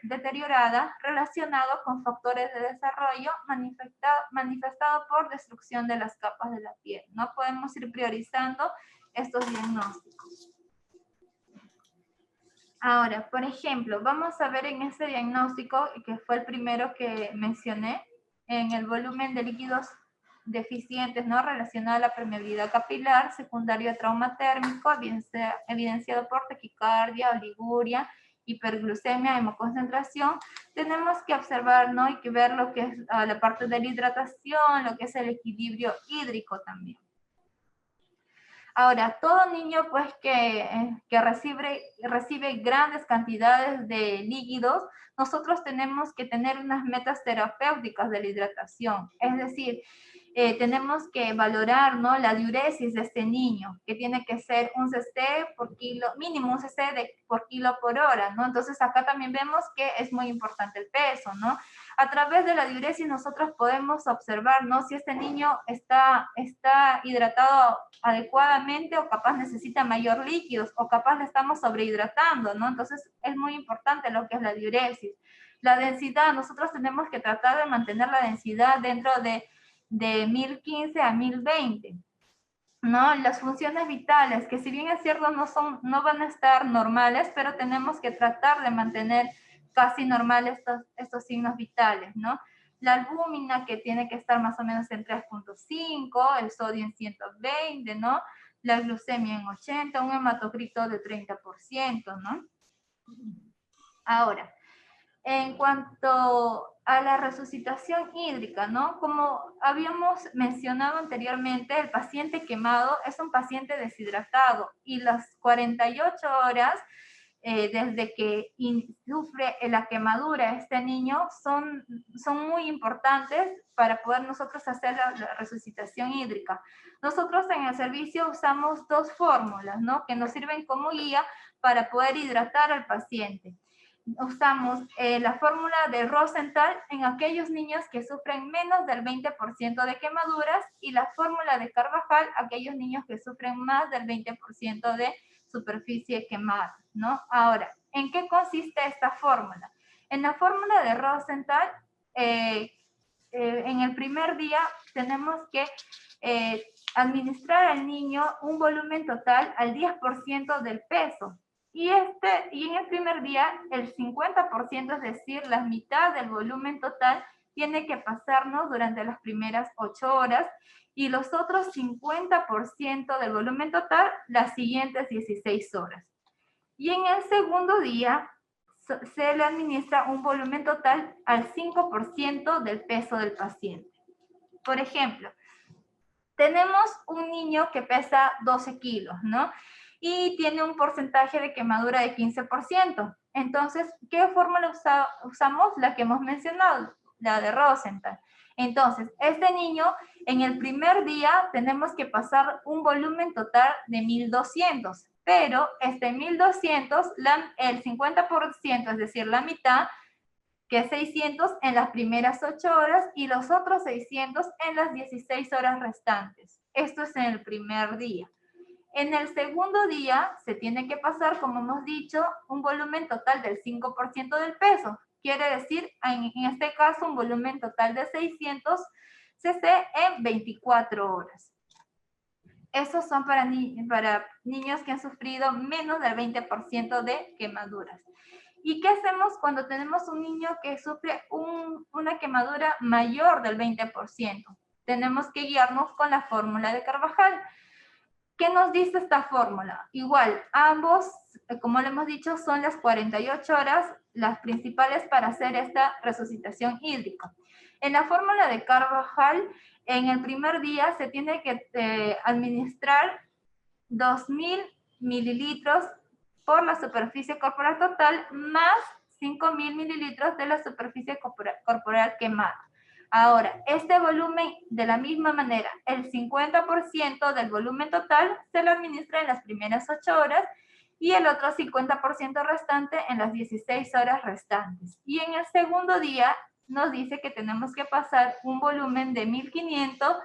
deteriorada relacionado con factores de desarrollo manifestado por destrucción de las capas de la piel. No podemos ir priorizando estos diagnósticos. Ahora, por ejemplo, vamos a ver en este diagnóstico, que fue el primero que mencioné, en el volumen de líquidos deficientes, ¿no? Relacionadas a la permeabilidad capilar, secundario a trauma térmico, evidenciado por taquicardia, oliguria, hiperglucemia, hemoconcentración, tenemos que observar, ¿no? Y que ver lo que es la parte de la hidratación, lo que es el equilibrio hídrico también. Ahora, todo niño pues que recibe grandes cantidades de líquidos, nosotros tenemos que tener unas metas terapéuticas de la hidratación. Es decir, tenemos que valorar, ¿no? La diuresis de este niño, que tiene que ser un cc por kilo, mínimo un cc por kilo por hora, ¿no? Entonces acá también vemos que es muy importante el peso, ¿no? A través de la diuresis nosotros podemos observar, ¿no? Si este niño está hidratado adecuadamente o capaz necesita mayor líquidos o capaz le estamos sobrehidratando, ¿no? Entonces es muy importante lo que es la diuresis. La densidad, nosotros tenemos que tratar de mantener la densidad dentro de 1015 a 1020, ¿no? Las funciones vitales, que si bien es cierto no van a estar normales, pero tenemos que tratar de mantener casi normales estos signos vitales, ¿no? La albúmina, que tiene que estar más o menos en 3.5, el sodio en 120, ¿no? La glucemia en 80, un hematocrito de 30%, ¿no? Ahora, en cuanto a la resucitación hídrica, ¿no? Como habíamos mencionado anteriormente, el paciente quemado es un paciente deshidratado y las 48 horas desde que sufre la quemadura este niño son muy importantes para poder nosotros hacer la resucitación hídrica. Nosotros en el servicio usamos dos fórmulas, ¿no? Que nos sirven como guía para poder hidratar al paciente. Usamos la fórmula de Rosenthal en aquellos niños que sufren menos del 20% de quemaduras y la fórmula de Carvajal aquellos niños que sufren más del 20% de superficie quemada, ¿no? Ahora, ¿en qué consiste esta fórmula? En la fórmula de Rosenthal, en el primer día tenemos que administrar al niño un volumen total al 10% del peso. Y en el primer día, el 50%, es decir, la mitad del volumen total, tiene que pasarnos durante las primeras 8 horas y los otros 50% del volumen total las siguientes 16 horas. Y en el segundo día se le administra un volumen total al 5% del peso del paciente. Por ejemplo, tenemos un niño que pesa 12 kilos, ¿no? Y tiene un porcentaje de quemadura de 15%. Entonces, ¿qué fórmula usamos? La que hemos mencionado, la de Rosenthal. Entonces, este niño, en el primer día tenemos que pasar un volumen total de 1.200, pero este 1.200, el 50%, es decir, la mitad, que es 600 en las primeras 8 horas y los otros 600 en las 16 horas restantes. Esto es en el primer día. En el segundo día se tiene que pasar, como hemos dicho, un volumen total del 5% del peso. Quiere decir, en este caso, un volumen total de 600 cc en 24 horas. Esos son para niños que han sufrido menos del 20% de quemaduras. ¿Y qué hacemos cuando tenemos un niño que sufre una quemadura mayor del 20%? Tenemos que guiarnos con la fórmula de Carvajal. ¿Qué nos dice esta fórmula? Igual, ambos, como le hemos dicho, son las 48 horas las principales para hacer esta resucitación hídrica. En la fórmula de Carvajal, en el primer día se tiene que administrar 2.000 mililitros por la superficie corporal total más 5.000 mililitros de la superficie corporal quemada. Ahora, este volumen, de la misma manera, el 50% del volumen total se lo administra en las primeras 8 horas y el otro 50% restante en las 16 horas restantes. Y en el segundo día nos dice que tenemos que pasar un volumen de 1.500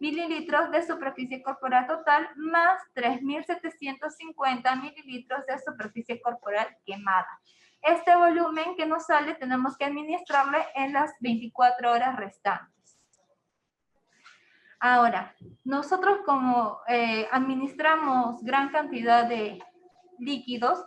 mililitros de superficie corporal total más 3.750 mililitros de superficie corporal quemada. Este volumen que nos sale tenemos que administrarle en las 24 horas restantes. Ahora, nosotros como administramos gran cantidad de líquidos,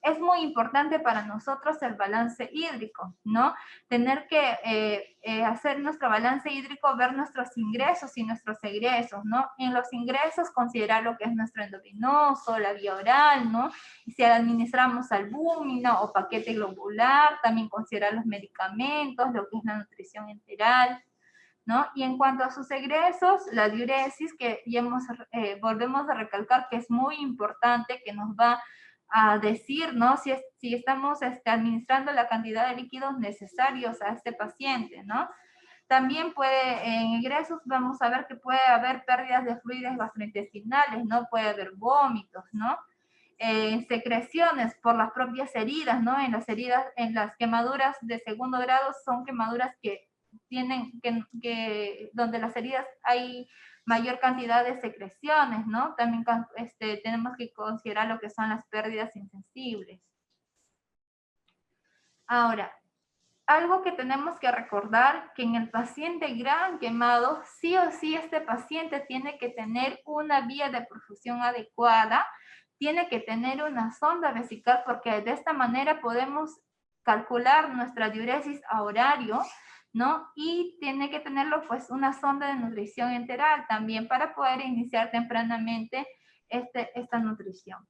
es muy importante para nosotros el balance hídrico, ¿no? Tener que hacer nuestro balance hídrico, ver nuestros ingresos y nuestros egresos, ¿no? En los ingresos considerar lo que es nuestro endovenoso, la vía oral, ¿no? Y si administramos albúmina o paquete globular, también considerar los medicamentos, lo que es la nutrición enteral, ¿no? Y en cuanto a sus egresos, la diuresis, que ya volvemos a recalcar que es muy importante, que nos va a decir, ¿no? Si estamos administrando la cantidad de líquidos necesarios a este paciente, ¿no? También en egresos vamos a ver que puede haber pérdidas de fluidos gastrointestinales, ¿no? Puede haber vómitos, ¿no? Secreciones por las propias heridas, ¿no? En las quemaduras de segundo grado son quemaduras que donde las heridas hay mayor cantidad de secreciones, ¿no? También tenemos que considerar lo que son las pérdidas insensibles. Ahora, algo que tenemos que recordar, que en el paciente gran quemado, sí o sí este paciente tiene que tener una vía de perfusión adecuada, tiene que tener una sonda vesical, porque de esta manera podemos calcular nuestra diuresis a horario, ¿no? Y tiene que tenerlo pues una sonda de nutrición enteral también para poder iniciar tempranamente esta nutrición.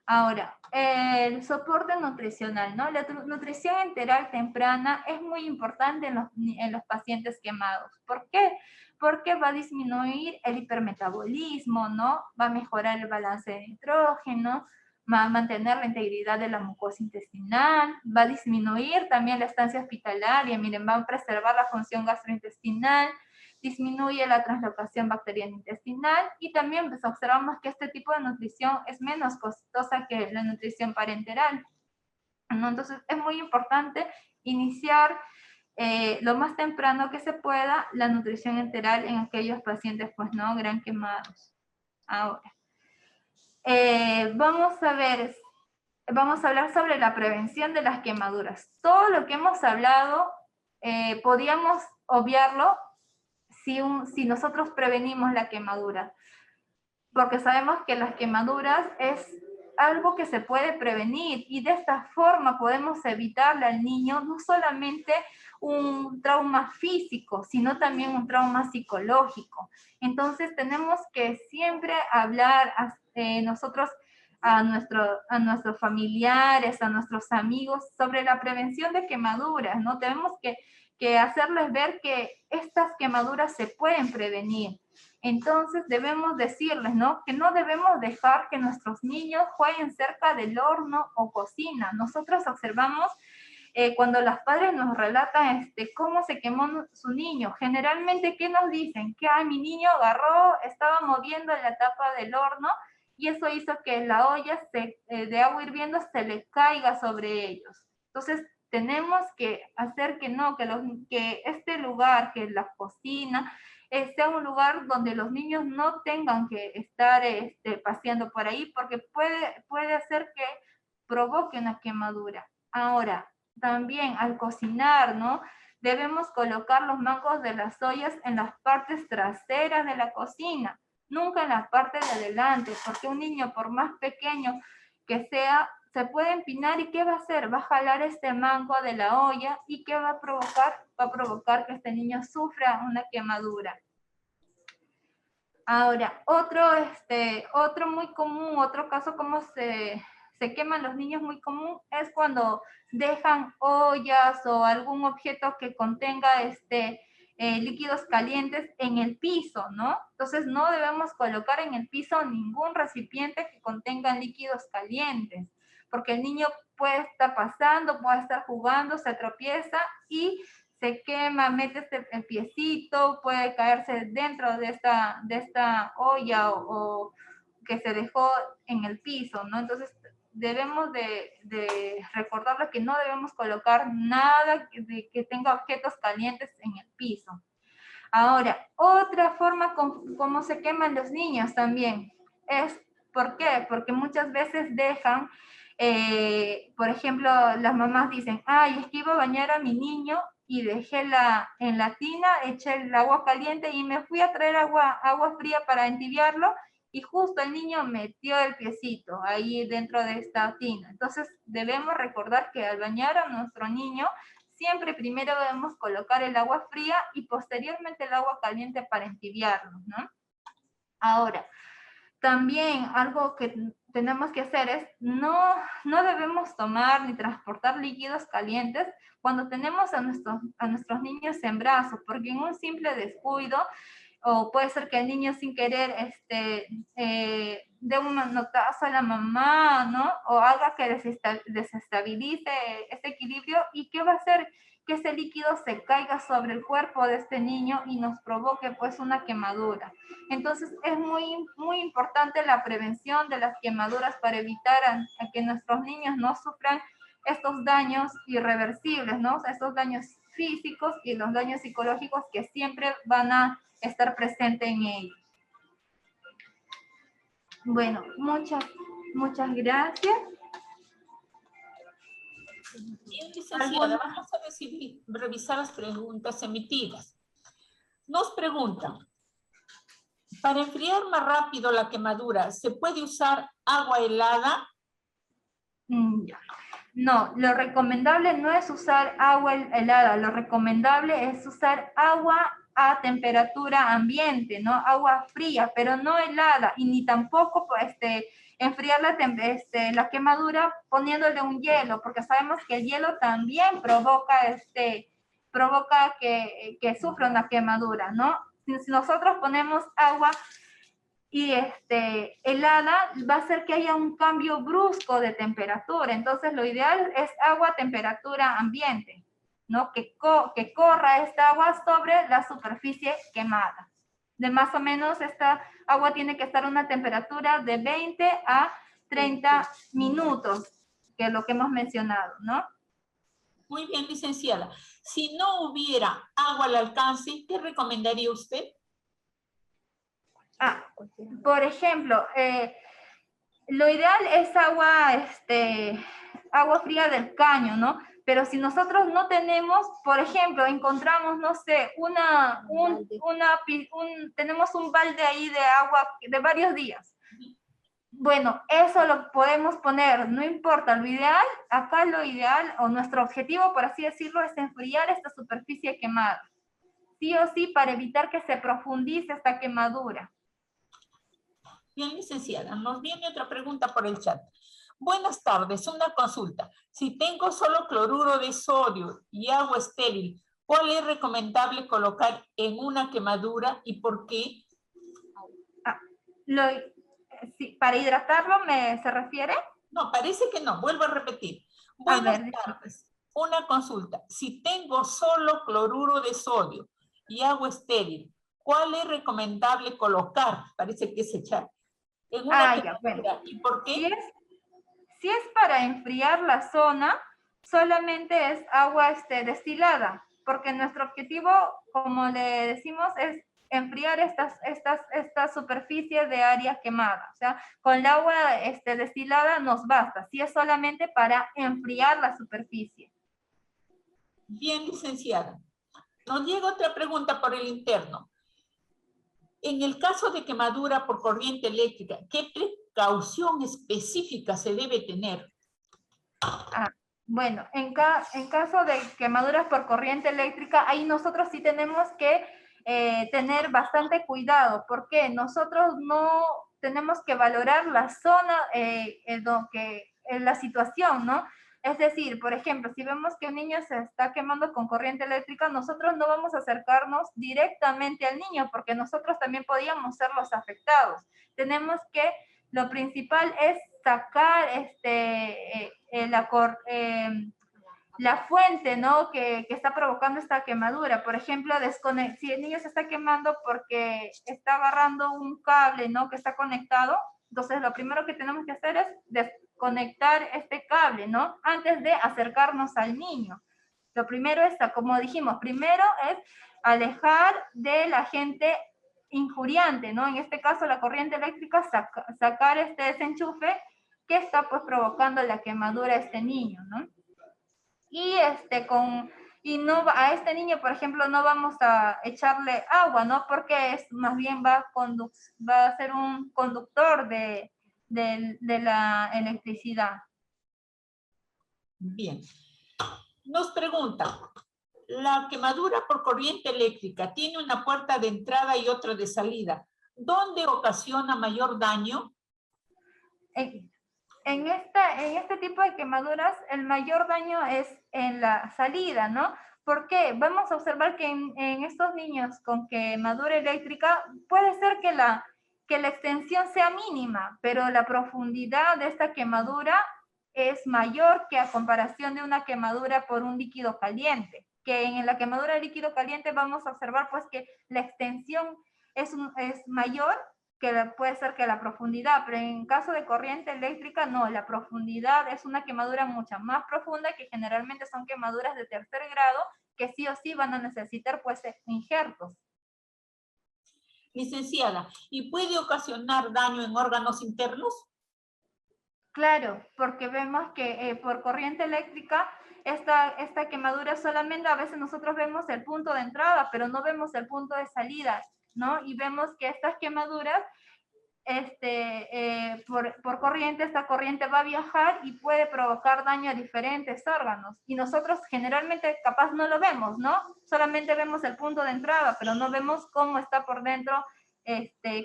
Ahora, el soporte nutricional, ¿no? La nutrición enteral temprana es muy importante en los pacientes quemados. ¿Por qué? Porque va a disminuir el hipermetabolismo, ¿no? Va a mejorar el balance de nitrógeno, va a mantener la integridad de la mucosa intestinal, va a disminuir también la estancia hospitalaria, miren, va a preservar la función gastrointestinal, disminuye la translocación bacteriana intestinal y también pues, observamos que este tipo de nutrición es menos costosa que la nutrición parenteral, ¿no? Entonces es muy importante iniciar lo más temprano que se pueda la nutrición enteral en aquellos pacientes pues no gran quemados. Ahora, vamos a hablar sobre la prevención de las quemaduras. Todo lo que hemos hablado podíamos obviarlo si nosotros prevenimos la quemadura, porque sabemos que las quemaduras es algo que se puede prevenir y de esta forma podemos evitarle al niño no solamente un trauma físico, sino también un trauma psicológico. Entonces tenemos que siempre hablar nosotros a nuestros familiares, a nuestros amigos sobre la prevención de quemaduras, ¿no? Tenemos que hacerles ver que estas quemaduras se pueden prevenir. Entonces debemos decirles, ¿no? Que no debemos dejar que nuestros niños jueguen cerca del horno o cocina. Nosotros observamos cuando los padres nos relatan cómo se quemó su niño. Generalmente, ¿qué nos dicen? Que mi niño agarró, estaba moviendo la tapa del horno y eso hizo que la olla de agua hirviendo se le caiga sobre ellos. Entonces, tenemos que hacer que no, que este lugar, que la cocina, sea un lugar donde los niños no tengan que estar paseando por ahí, porque puede hacer que provoque una quemadura. Ahora, también al cocinar, ¿no? Debemos colocar los mangos de las ollas en las partes traseras de la cocina, nunca en la parte de adelante, porque un niño, por más pequeño que sea, se puede empinar y ¿qué va a hacer? Va a jalar este mango de la olla y ¿qué va a provocar? Va a provocar que este niño sufra una quemadura. Ahora, otro muy común, otro caso como se queman los niños muy común es cuando dejan ollas o algún objeto que contenga líquidos calientes en el piso, ¿no? Entonces no debemos colocar en el piso ningún recipiente que contenga líquidos calientes, porque el niño puede estar pasando, puede estar jugando, se tropieza y se quema, mete el piecito, puede caerse dentro de esta olla o que se dejó en el piso, ¿no? Entonces debemos de recordarles que no debemos colocar nada que tenga objetos calientes en el piso. Ahora, otra forma como se queman los niños también es, ¿por qué? Porque muchas veces dejan, por ejemplo, las mamás dicen, ay, es que iba a bañar a mi niño y dejé en la tina, eché el agua caliente y me fui a traer agua fría para entibiarlo y justo el niño metió el piecito ahí dentro de esta tina. Entonces debemos recordar que al bañar a nuestro niño, siempre primero debemos colocar el agua fría y posteriormente el agua caliente para entibiarlo, ¿no? Ahora, también algo que tenemos que hacer es no debemos tomar ni transportar líquidos calientes cuando tenemos a nuestros niños en brazos, porque en un simple descuido, o puede ser que el niño sin querer dé un manotazo a la mamá, ¿no? O haga que desestabilice ese equilibrio. ¿Y qué va a hacer? Que ese líquido se caiga sobre el cuerpo de este niño y nos provoque pues una quemadura. Entonces es muy importante la prevención de las quemaduras para evitar a que nuestros niños no sufran estos daños irreversibles, ¿no? Estos daños físicos y los daños psicológicos que siempre van a estar presentes en ellos. Bueno, muchas gracias. Bien, licenciada, vamos a revisar las preguntas emitidas. Nos preguntan, para enfriar más rápido la quemadura, ¿se puede usar agua helada? No, lo recomendable no es usar agua helada, lo recomendable es usar agua a temperatura ambiente, ¿no? Agua fría, pero no helada, y ni tampoco enfriar la quemadura poniéndole un hielo, porque sabemos que el hielo también provoca que sufra una quemadura, ¿no? Si nosotros ponemos agua y helada, va a hacer que haya un cambio brusco de temperatura. Entonces, lo ideal es agua a temperatura ambiente, ¿no? Que corra esta agua sobre la superficie quemada. De más o menos, esta agua tiene que estar a una temperatura de 20 a 30 minutos, que es lo que hemos mencionado, ¿no? Muy bien, licenciada. Si no hubiera agua al alcance, ¿qué recomendaría usted? Por ejemplo, lo ideal es agua fría del caño, ¿no? Pero si nosotros no tenemos, por ejemplo, encontramos, no sé, tenemos un balde ahí de agua de varios días. Bueno, eso lo podemos poner, no importa, lo ideal, o nuestro objetivo, por así decirlo, es enfriar esta superficie quemada. Sí o sí, para evitar que se profundice esta quemadura. Bien, licenciada, nos viene otra pregunta por el chat. Buenas tardes, una consulta. Si tengo solo cloruro de sodio y agua estéril, ¿cuál es recomendable colocar en una quemadura y por qué? Sí, ¿para hidratarlo se refiere? No, parece que no. Vuelvo a repetir. Buenas tardes. Una consulta. Si tengo solo cloruro de sodio y agua estéril, ¿cuál es recomendable colocar? Parece que es echar. En una quemadura. ¿Y por qué? Si es para enfriar la zona, solamente es agua destilada, porque nuestro objetivo, como le decimos, es enfriar esta superficie de área quemada. O sea, con el agua destilada nos basta, si es solamente para enfriar la superficie. Bien, licenciada. Nos llega otra pregunta por el interno. En el caso de quemadura por corriente eléctrica, ¿qué precaución específica se debe tener? Bueno, en caso de quemaduras por corriente eléctrica, ahí nosotros sí tenemos que tener bastante cuidado, porque nosotros no tenemos que valorar la zona, la situación, ¿no? Es decir, por ejemplo, si vemos que un niño se está quemando con corriente eléctrica, nosotros no vamos a acercarnos directamente al niño, porque nosotros también podríamos ser los afectados. Tenemos que, lo principal es sacar la fuente, ¿no? que está provocando esta quemadura. Por ejemplo, si el niño se está quemando porque está agarrando un cable, ¿no? Que está conectado, entonces lo primero que tenemos que hacer es desconectar este cable, ¿no? Antes de acercarnos al niño. Lo primero es, como dijimos, primero es alejar del agente injuriante, ¿no? En este caso, la corriente eléctrica, sacar este desenchufe que está pues provocando la quemadura a este niño, ¿no? y no a este niño, por ejemplo, no vamos a echarle agua, ¿no? Porque es más bien va a ser un conductor de la electricidad. Bien. Nos pregunta, ¿la quemadura por corriente eléctrica tiene una puerta de entrada y otra de salida? ¿Dónde ocasiona mayor daño? En este tipo de quemaduras, el mayor daño es en la salida, ¿no? ¿Por qué? Vamos a observar que en estos niños con quemadura eléctrica puede ser que la extensión sea mínima, pero la profundidad de esta quemadura es mayor que a comparación de una quemadura por un líquido caliente, que en la quemadura de líquido caliente vamos a observar pues que la extensión es mayor que puede ser que la profundidad, pero en caso de corriente eléctrica no, la profundidad es una quemadura mucho más profunda, que generalmente son quemaduras de tercer grado que sí o sí van a necesitar pues injertos. Licenciada, ¿y puede ocasionar daño en órganos internos? Claro, porque vemos que por corriente eléctrica esta quemadura solamente a veces nosotros vemos el punto de entrada, pero no vemos el punto de salida, ¿no? Y vemos que estas quemaduras por corriente, esta corriente va a viajar y puede provocar daño a diferentes órganos. Y nosotros generalmente capaz no lo vemos, ¿no? Solamente vemos el punto de entrada, pero no vemos cómo está por dentro,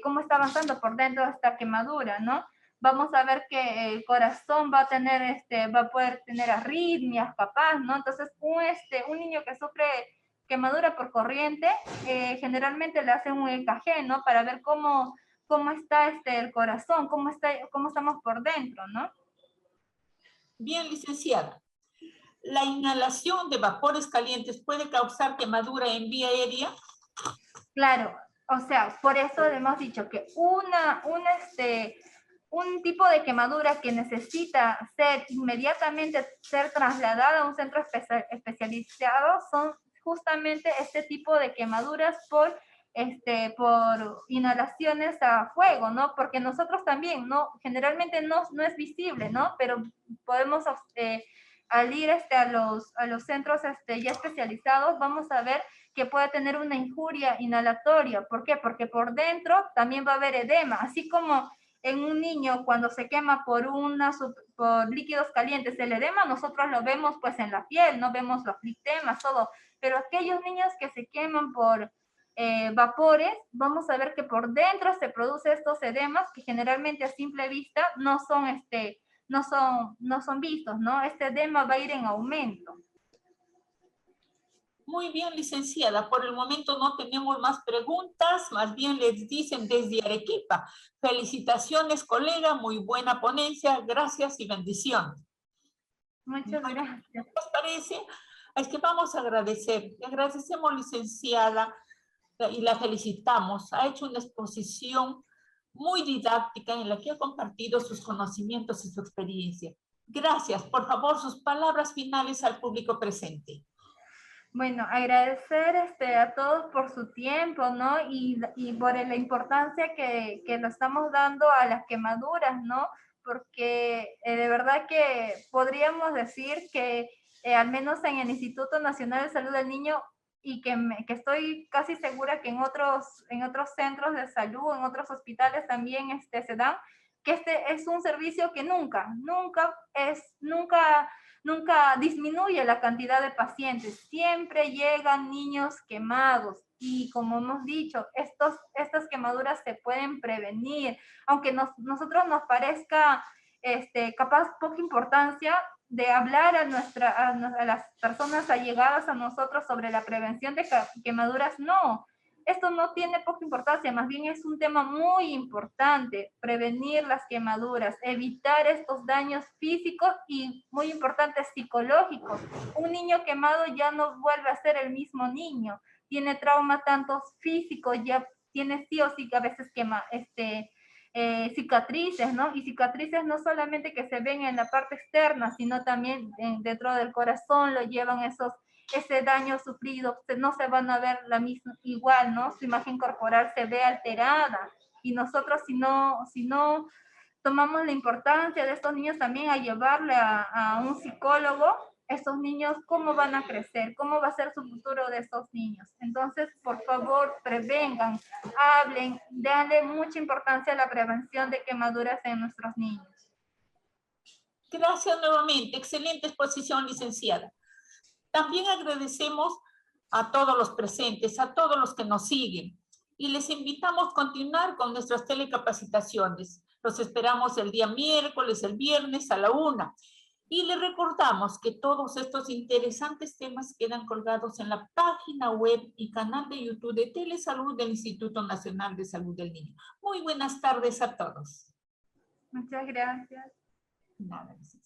cómo está avanzando por dentro esta quemadura, ¿no? Vamos a ver que el corazón va a tener, va a poder tener arritmias capaz, ¿no? Entonces, un niño que sufre quemadura por corriente, generalmente le hacen un EKG, ¿no? Para ver cómo está el corazón, cómo estamos por dentro, ¿no? Bien, licenciada. ¿La inhalación de vapores calientes puede causar quemadura en vía aérea? Claro, o sea, por eso hemos dicho que un tipo de quemadura que necesita inmediatamente ser trasladada a un centro especializado son justamente este tipo de quemaduras por inhalaciones a fuego, ¿no? Porque nosotros también, ¿no? Generalmente no es visible, ¿no? Pero podemos, al ir a los centros ya especializados, vamos a ver que puede tener una injuria inhalatoria. ¿Por qué? Porque por dentro también va a haber edema, así como en un niño cuando se quema por líquidos calientes, el edema nosotros lo vemos pues en la piel, no vemos los lictemas, todo, pero aquellos niños que se queman por vapores, vamos a ver que por dentro se producen estos edemas que generalmente a simple vista no son vistos, ¿no? Este edema va a ir en aumento. Muy bien, licenciada. Por el momento no tenemos más preguntas, más bien les dicen desde Arequipa. Felicitaciones, colega, muy buena ponencia, gracias y bendiciones. Muchas gracias. ¿Qué os parece? Es que vamos a agradecer. Le agradecemos, licenciada, y la felicitamos. Ha hecho una exposición muy didáctica en la que ha compartido sus conocimientos y su experiencia. Gracias. Por favor, sus palabras finales al público presente. Bueno, agradecer a todos por su tiempo, ¿no? Y por la importancia que le estamos dando a las quemaduras, ¿no? Porque de verdad que podríamos decir que al menos en el Instituto Nacional de Salud del Niño, y que estoy casi segura que en otros centros de salud, en otros hospitales también se dan, que este es un servicio que nunca disminuye la cantidad de pacientes, siempre llegan niños quemados y como hemos dicho, estas quemaduras se pueden prevenir, aunque nosotros nos parezca capaz poca importancia de hablar a las personas allegadas a nosotros sobre la prevención de quemaduras, no. Esto no tiene poca importancia, más bien es un tema muy importante, prevenir las quemaduras, evitar estos daños físicos y, muy importante, psicológicos. Un niño quemado ya no vuelve a ser el mismo niño, tiene trauma tanto físico, ya tiene sí o sí a veces cicatrices, ¿no? Y cicatrices no solamente que se ven en la parte externa, sino también dentro del corazón lo llevan ese daño sufrido, no se van a ver la misma igual, ¿no? Su imagen corporal se ve alterada. Y nosotros si no tomamos la importancia de estos niños también a llevarle a un psicólogo, esos niños, cómo van a crecer, cómo va a ser su futuro de esos niños. Entonces, por favor, prevengan, hablen, denle mucha importancia a la prevención de quemaduras en nuestros niños. Gracias nuevamente. Excelente exposición, licenciada. También agradecemos a todos los presentes, a todos los que nos siguen y les invitamos a continuar con nuestras telecapacitaciones. Los esperamos el día miércoles, el viernes a la 1:00. Y les recordamos que todos estos interesantes temas quedan colgados en la página web y canal de YouTube de Telesalud del Instituto Nacional de Salud del Niño. Muy buenas tardes a todos. Muchas gracias. Nada, licenciada.